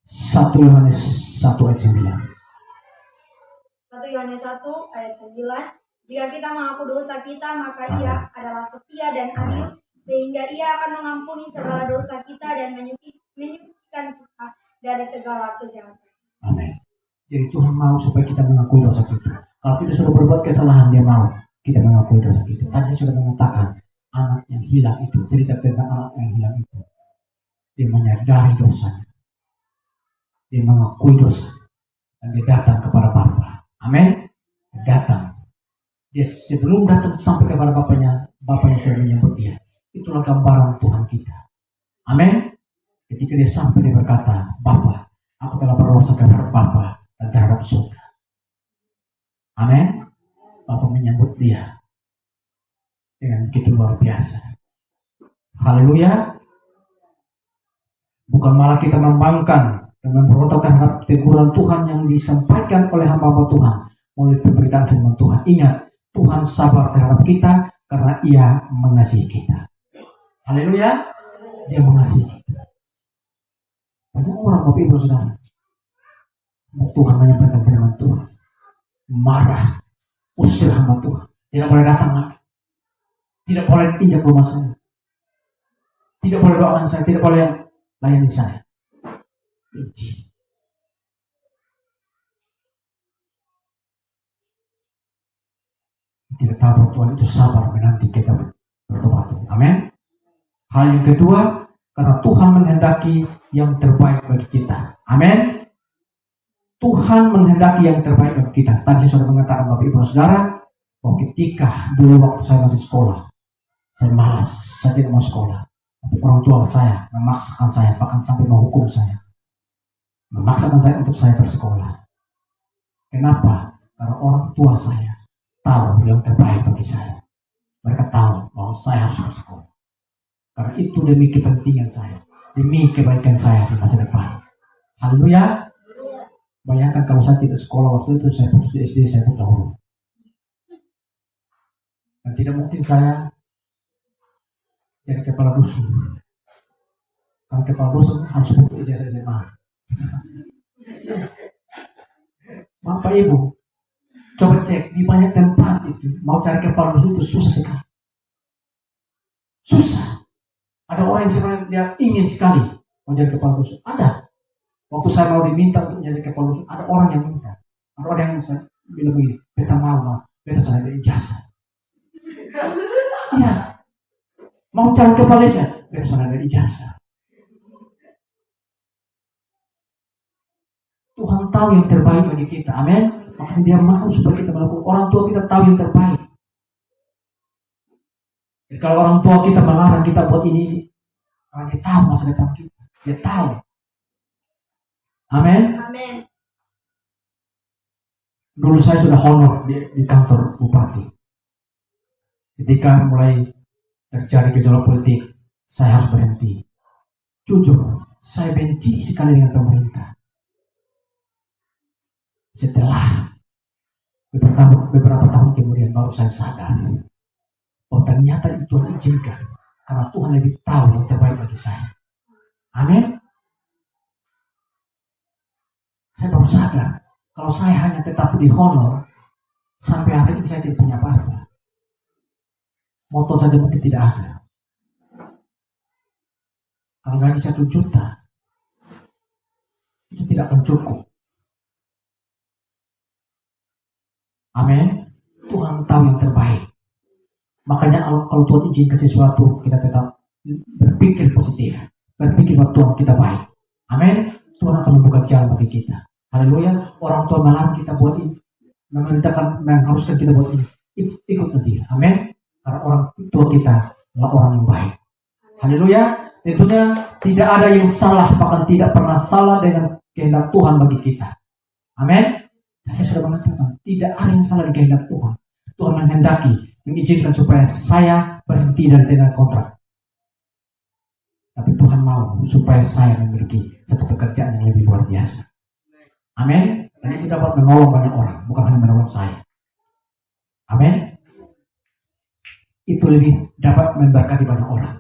1 Yohanes 1 ayat 9. 1 Yohanes 1 ayat 9. Jika kita mengaku dosa kita, maka Ia adalah setia dan adil, sehingga Ia akan mengampuni segala dosa kita dan menyucikan kita dari segala kejahatan. Amin. Jadi Tuhan mau supaya kita mengakui dosa kita. Kalau kita sudah berbuat kesalahan, Dia mau kita mengakui dosa kita. Tadi saya sudah mengatakan anak yang hilang itu, cerita tentang anak yang hilang itu. Dia menyadari dosanya. Dia mengakui dosa. Dan dia datang kepada Bapa. Amin. Datang. Dia sebelum datang sampai kepada Bapaknya sudah menyambut dia. Itulah gambaran Tuhan kita. Amin. Ketika dia sampai, dia berkata, Bapa, aku telah berdosa kepada Bapa dan terhadap surga. Amin. Bapa menyambut dia dengan begitu luar biasa. Haleluya. Bukan malah kita membangkang dan memberontak terhadap teguran Tuhan yang disampaikan oleh hamba-hamba Tuhan melalui pemberitaan firman Tuhan. Ingat, Tuhan sabar terhadap kita karena Ia mengasihi kita. Haleluya. Dia mengasihi kita. Banyak orang, Bapak Ibu Saudara, Tuhan menyampaikan firman Tuhan, marah, usir hamba Tuhan, tidak boleh datang lagi, tidak boleh injak rumah saya, tidak boleh doakan saya, tidak boleh layani saya. Benci. Tidak tahu bahwa Tuhan itu sabar menanti kita bertobat. Amin. Hal yang kedua, karena Tuhan menghendaki yang terbaik bagi kita. Amin. Tuhan menghendaki yang terbaik bagi kita. Tadi saya sudah mengatakan Bapak Ibu Saudara, bahwa ketika dulu waktu saya masih sekolah, saya malas, saya tidak mau sekolah. Tapi orang tua saya memaksakan saya, bahkan sampai menghukum saya. Memaksakan saya untuk saya bersekolah. Kenapa? Karena orang tua saya tahu yang terbaik bagi saya. Mereka tahu bahwa saya harus bersekolah. Karena itu demi kepentingan saya, demi kebaikan saya di masa depan. Haleluya. Bayangkan kalau saya tidak sekolah waktu itu, saya putus di SD, saya buta huruf. Dan tidak mungkin saya jadi kepala dusun. Karena kepala dusun harus butuh ijazah SMA. Bapak Ibu, coba cek di banyak tempat itu, mau cari kepala dusun itu susah sekali. Susah. Ada orang yang sebenarnya dia ingin sekali menjadi kepala dusun. Ada. Waktu saya mau diminta untuk menjadi kepala dusun, ada orang yang minta. Ada orang yang bilang begini, beta mau, beta sudah ada ijazah. Iya. Mau cari kepala desa, beta sudah ada ijazah. Tuhan tahu yang terbaik bagi kita. Amin. Makanya dia mau supaya kita melakukan. Orang tua kita tahu yang terbaik. Jadi kalau orang tua kita melarang kita buat ini, karena dia tahu masa depan kita, dia tahu. Amin. Amin. Dulu saya sudah honor di kantor bupati. Ketika mulai terjadi gejolak politik, saya harus berhenti. Jujur, saya benci sekali dengan pemerintah. Setelah beberapa tahun kemudian baru saya sadar. Oh ternyata itu Tuhan izinkan karena Tuhan lebih tahu yang terbaik bagi saya. Amin. Saya baru sadar kalau saya hanya tetap di honor sampai hari ini saya tidak punya apa-apa. Motor saja mungkin tidak ada. Kalau gaji 1 juta itu tidak akan cukup. Amin. Tuhan tahu yang terbaik. Makanya kalau Tuhan izinkan sesuatu, kita tetap berpikir positif, berpikir bahwa Tuhan kita baik. Amin. Tuhan akan membuka jalan bagi kita. Haleluya. Orang tua melarang kita buat ini, memerintahkan, mengharuskan kita buat ini. Ikut dia. Amin. Karena orang tua kita adalah orang yang baik. Haleluya. Tentunya tidak ada yang salah, bahkan tidak pernah salah dengan kehendak Tuhan bagi kita. Amin. Saya sudah mengatakan, tidak ada yang salah dengan kehendak Tuhan. Tuhan menghendaki, mengizinkan supaya saya berhenti dari tanda kontrak. Tapi Tuhan mau supaya saya memiliki satu pekerjaan yang lebih luar biasa. Amin. Dan itu dapat menolong banyak orang, bukan hanya menolong saya. Amin. Itu lebih dapat memberkati banyak orang.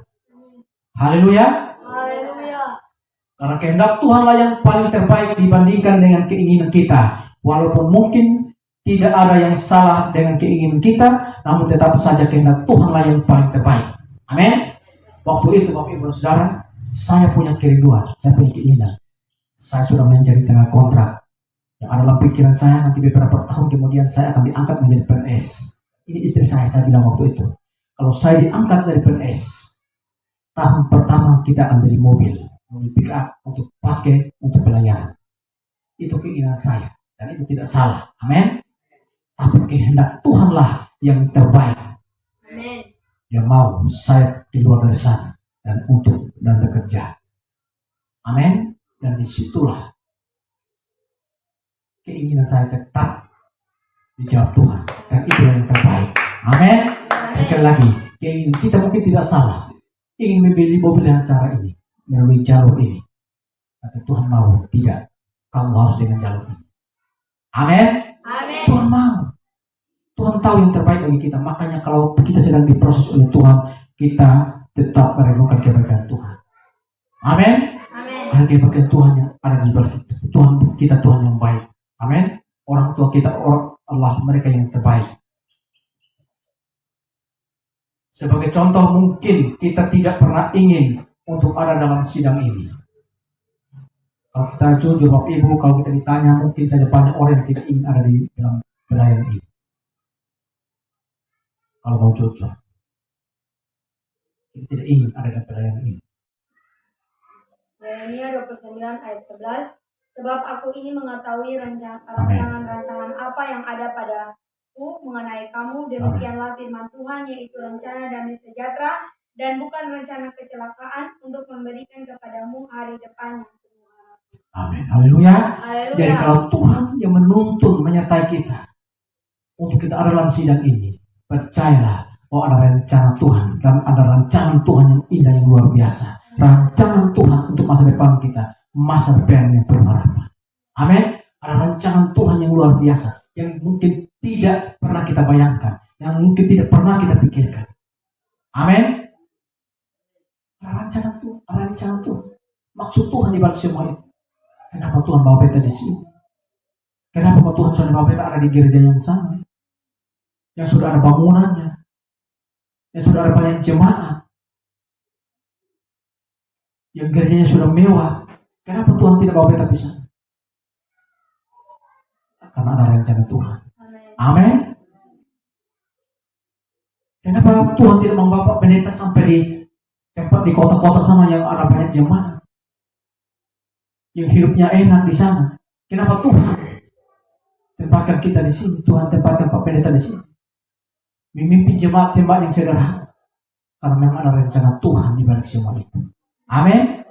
Haleluya. Haleluya. Karena kehendak Tuhanlah yang paling terbaik dibandingkan dengan keinginan kita. Walaupun mungkin tidak ada yang salah dengan keinginan kita, namun tetap saja kehendak Tuhanlah yang paling terbaik. Amin. Waktu itu Bapak Ibu Saudara, saya punya kerinduan, saya punya keinginan. Saya sudah menjadi tengah kontrak. Yang adalah pikiran saya nanti beberapa tahun kemudian saya akan diangkat menjadi PNS. Ini istri saya bilang waktu itu, kalau saya diangkat dari PNS, tahun pertama kita akan beli mobil pick up untuk pakai untuk pelayanan. Itu keinginan saya dan itu tidak salah. Amin. Tapi kehendak Tuhanlah yang terbaik. Amin. Yang mau saya keluar dari sana dan bekerja. Amin. Dan disitulah keinginan saya tetap dijawab Tuhan dan itulah yang terbaik. Amin. Sekali lagi, keinginan kita mungkin tidak salah, ingin membeli mobil dengan cara ini, melalui jalur ini, tapi Tuhan mau tidak, kamu harus dengan jalur ini. Amin. Amin. Tuhan mau, Tuhan tahu yang terbaik bagi kita. Makanya kalau kita sedang diproses oleh Tuhan, kita tetap merenungkan kebaikan Tuhan. Amin. Amin. Ada kebaikan Tuhan yang ada di balik kita. Tuhan kita Tuhan yang baik. Amin. Orang tua kita, orang Allah, mereka yang terbaik. Sebagai contoh, mungkin kita tidak pernah ingin untuk ada dalam sidang ini. Kalau kita jujur Bapak Ibu, kalau kita ditanya, mungkin saja banyak orang yang tidak ingin ada di dalam pelayanan ini. Kalau mau jujur, kita tidak ingin ada dalam pelayanan ini. Yeremia 29 ayat 11. Sebab aku ini mengetahui rancangan-rancangan apa yang ada padaku mengenai kamu, demikianlah firman Tuhan, yaitu rencana damai sejahtera dan bukan rencana kecelakaan, untuk memberikan kepadamu hari depan yang penuh harapan. Amin. Haleluya. Haleluya. Jadi kalau Tuhan yang menuntun menyertai kita untuk kita ada dalam sidang ini, percayalah bahwa ada rencana Tuhan dan ada rancangan Tuhan yang indah, yang luar biasa. Rancangan Tuhan untuk masa depan kita, masa depan yang penuh harapan. Amin. Ada rancangan Tuhan yang luar biasa, yang mungkin tidak pernah kita bayangkan, yang mungkin tidak pernah kita pikirkan. Amin. Ada rancangan Tuhan, maksud Tuhan di balik semua itu. Kenapa Tuhan bawa beta di sini? Kenapa kok Tuhan sudah bawa beta ada di gereja yang sama, yang sudah ada bangunannya, yang sudah ada banyak jemaat, yang gerejanya sudah mewah? Kenapa Tuhan tidak bawa beta di sana? Karena ada rencana Tuhan. Amin. Kenapa Tuhan tidak membawa pendeta sampai di tempat di kota-kota sana yang ada banyak jemaat, yang hidupnya enak di sana? Kenapa Tuhan tempatkan kita di sini? Tuhan tempatkan Pak Pendeta di sini, memimpin jemaat yang sederhana, karena memang ada rencana Tuhan di balik semua itu. Amin.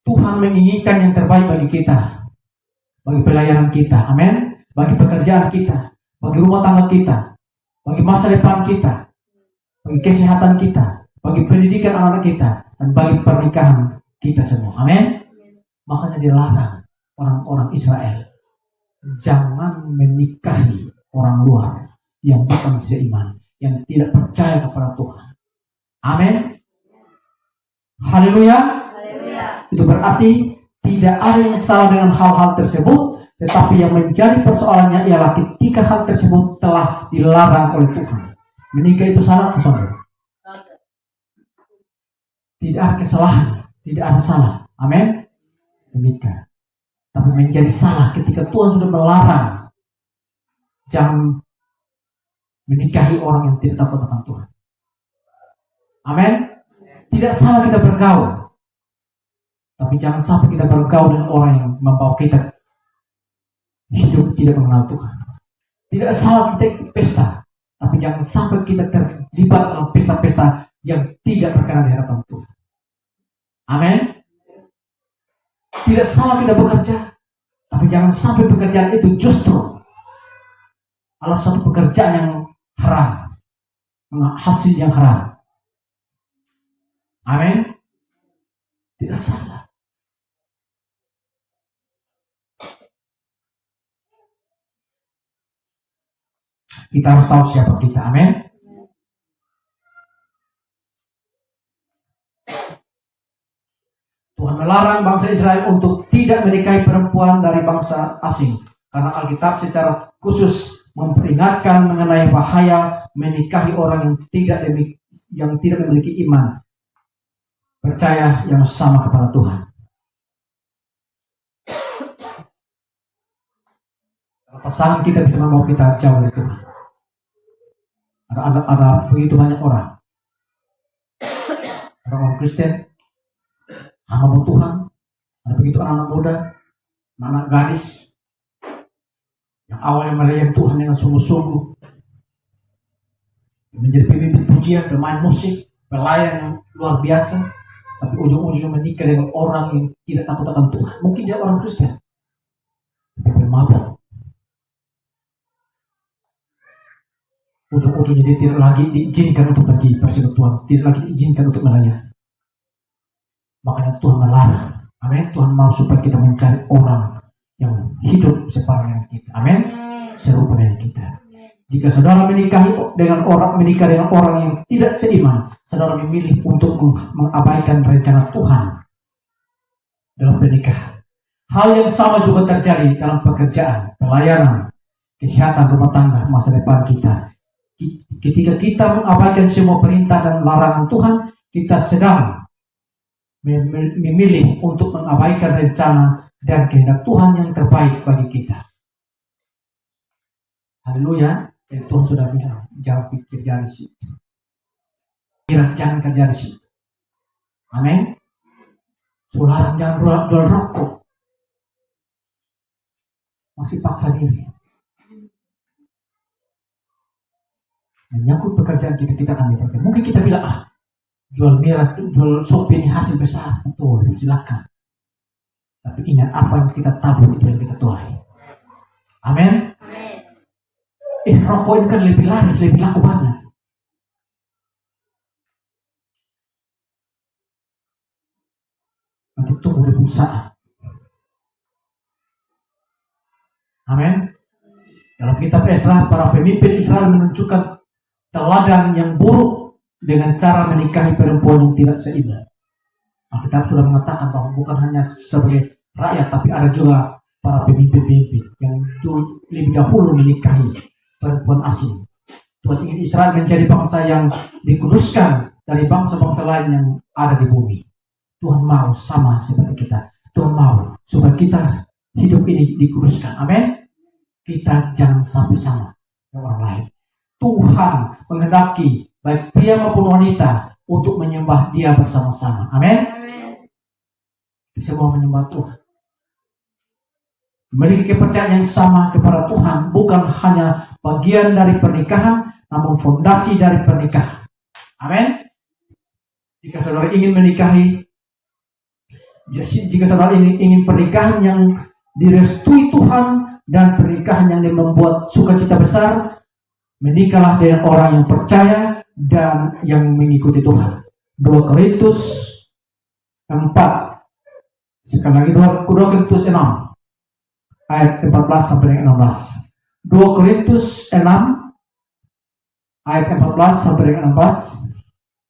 Tuhan menginginkan yang terbaik bagi kita, bagi pelayanan kita. Amin. Bagi pekerjaan kita, bagi rumah tangga kita, bagi masa depan kita, bagi kesehatan kita, bagi pendidikan anak-anak kita, dan bagi pernikahan kita semua. Amin. Makanya dilarang orang-orang Israel jangan menikahi orang luar yang bukan seiman, yang tidak percaya kepada Tuhan. Amin. Haleluya. Itu berarti tidak ada yang salah dengan hal-hal tersebut, tetapi yang menjadi persoalannya ialah ketika hal tersebut telah dilarang oleh Tuhan. Menikah itu salah atau salah? Tidak ada kesalahan, tidak ada salah. Amin. Menikah, tapi menjadi salah ketika Tuhan sudah melarang jangan menikahi orang yang tidak takut tentang Tuhan. Amin. Tidak salah kita bergaul, tapi jangan sampai kita bergaul dengan orang yang membawa kita hidup tidak mengenal Tuhan. Tidak salah kita ikut pesta, tapi jangan sampai kita terlibat dalam pesta-pesta yang tidak berkenan di hadapan Tuhan. Amin. Tidak salah kita bekerja, tapi jangan sampai pekerjaan itu justru adalah suatu pekerjaan yang haram, hasil yang haram. Amin. Tidak salah. Kita harus tahu siapa kita. Amin. Tuhan melarang bangsa Israel untuk tidak menikahi perempuan dari bangsa asing, karena Alkitab secara khusus memperingatkan mengenai bahaya menikahi orang yang tidak memiliki iman percaya yang sama kepada Tuhan. Pasangan kita bisa membawa kita jauh dari Tuhan. Ada begitu banyak orang. Ada orang Kristen, hamba Tuhan, ada begitu anak-anak muda, anak gadis yang awalnya melayani Tuhan dengan sungguh-sungguh, menjadi pemimpin pujian, pemain musik, pelayan yang luar biasa, tapi ujung-ujungnya menikah dengan orang yang tidak takut akan Tuhan. Mungkin dia orang Kristen, tapi pemabuk. Ujung-ujungnya dia tidak lagi diizinkan untuk pergi persekutuan, tidak lagi diizinkan untuk melayani. Makanya Tuhan melarang. Amin. Tuhan mau supaya kita mencari orang yang hidup separah dengan kita. Amin. Serupa dengan kita. Jika saudara menikah dengan orang yang tidak seiman, saudara memilih untuk mengabaikan rencana Tuhan dalam pernikahan. Hal yang sama juga terjadi dalam pekerjaan, pelayanan, kesehatan, rumah tangga, masa depan kita. Ketika kita mengabaikan semua perintah dan larangan Tuhan, kita sedang memilih untuk mengabaikan rencana dan kehendak Tuhan yang terbaik bagi kita. Haleluya. Dan Tuhan sudah bilang, jangan pikir jangan di situ. Jangan kerja di situ. Amin. Saudara jangan jual rokok. Masih paksa diri. Menyangkut pekerjaan kita akan dipakai. Mungkin kita bilang, jual miras, jual sopi ini hasil besar. Betul, silakan. Tapi ingat apa yang kita tabur itu yang kita tuai. Amin. Rokok ini kan lebih laris, lebih laku banyak. Nanti tunggu di perusahaan. Amin. Dalam kitab Esra, para pemimpin Israel menunjukkan teladan yang buruk dengan cara menikahi perempuan yang tidak seiman. Alkitab sudah mengatakan bahwa bukan hanya sebagai rakyat, tapi ada juga para pemimpin-pemimpin yang lebih dahulu menikahi perempuan asing. Tuhan ingin Israel menjadi bangsa yang dikuduskan dari bangsa-bangsa lain yang ada di bumi. Tuhan mau sama seperti kita. Tuhan mau supaya kita hidup ini dikuduskan. Amin. Kita jangan sampai sama dengan orang lain. Tuhan menghendaki baik pria maupun wanita untuk menyembah Dia bersama-sama. Amin. Kita semua menyembah Tuhan. Memiliki kepercayaan yang sama kepada Tuhan bukan hanya bagian dari pernikahan, namun fondasi dari pernikahan. Amin. Jika saudara ingin menikahi, jika saudara ingin pernikahan yang direstui Tuhan dan pernikahan yang membuat sukacita besar, menikahlah dengan orang yang percaya dan yang mengikuti Tuhan. 2 Korintus 4. Sekali lagi 2 Korintus 6 ayat 14 sampai dengan 16. 2 Korintus 6 ayat 14 sampai dengan 16.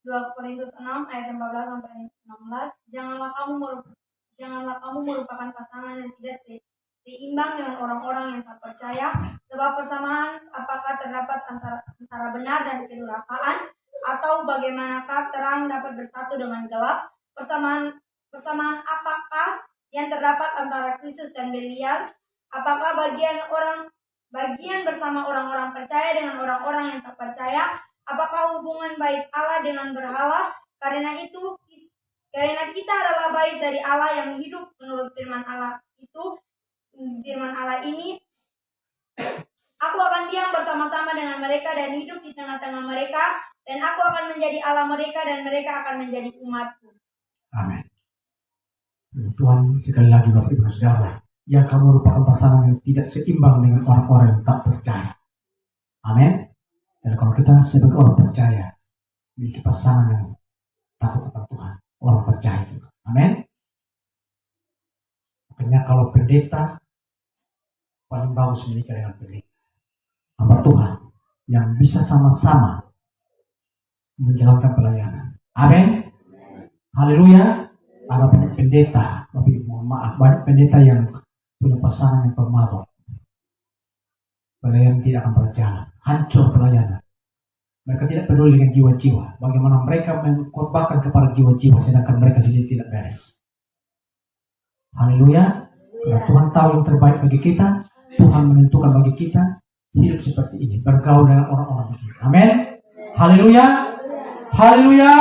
2 Korintus 6 ayat 14 sampai 16. Janganlah kamu merupakan pasangan yang tidak seimbang dengan orang-orang yang tak percaya, sebab persamaan apakah terdapat antara benar dan kedurhakaan, atau bagaimanakah terang dapat bersatu dengan gelap? Persamaan apakah yang terdapat antara Kristus dan Belial? Apakah bagian bersama orang-orang percaya dengan orang-orang yang tak percaya? Apakah hubungan bait Allah dengan berhala? Karena kita adalah bait dari Allah yang hidup menurut firman Allah ini. Aku akan diam bersama-sama dengan mereka dan hidup di tengah-tengah mereka, dan aku akan menjadi Allah mereka dan mereka akan menjadi umatku. Amin. Tuhan sekali lagi Bapak Ibu Saudara, yang kamu merupakan pasangan yang tidak seimbang dengan orang-orang yang tak percaya. Amin. Dan kalau kita sebagai orang percaya, memiliki pasangan yang takut akan Tuhan, orang percaya juga. Amin. Makanya kalau pendeta, paling bagus menikah dengan pendeta, hamba Tuhan, yang bisa sama-sama menjalankan pelayanan. Amin. Haleluya. Ada banyak pendeta, tapi mohon maaf, banyak pendeta yang punya pasangan yang pemabuk. Pelayanan tidak akan berjalan, hancur pelayanan. Mereka tidak peduli dengan jiwa-jiwa. Bagaimana mereka mengkorbankan kepada jiwa-jiwa, sedangkan mereka sendiri tidak beres. Haleluya. Karena Tuhan tahu yang terbaik bagi kita, Tuhan menentukan bagi kita, hidup seperti ini, bergaul dengan orang-orang begini. Amin. Haleluya. Haleluya.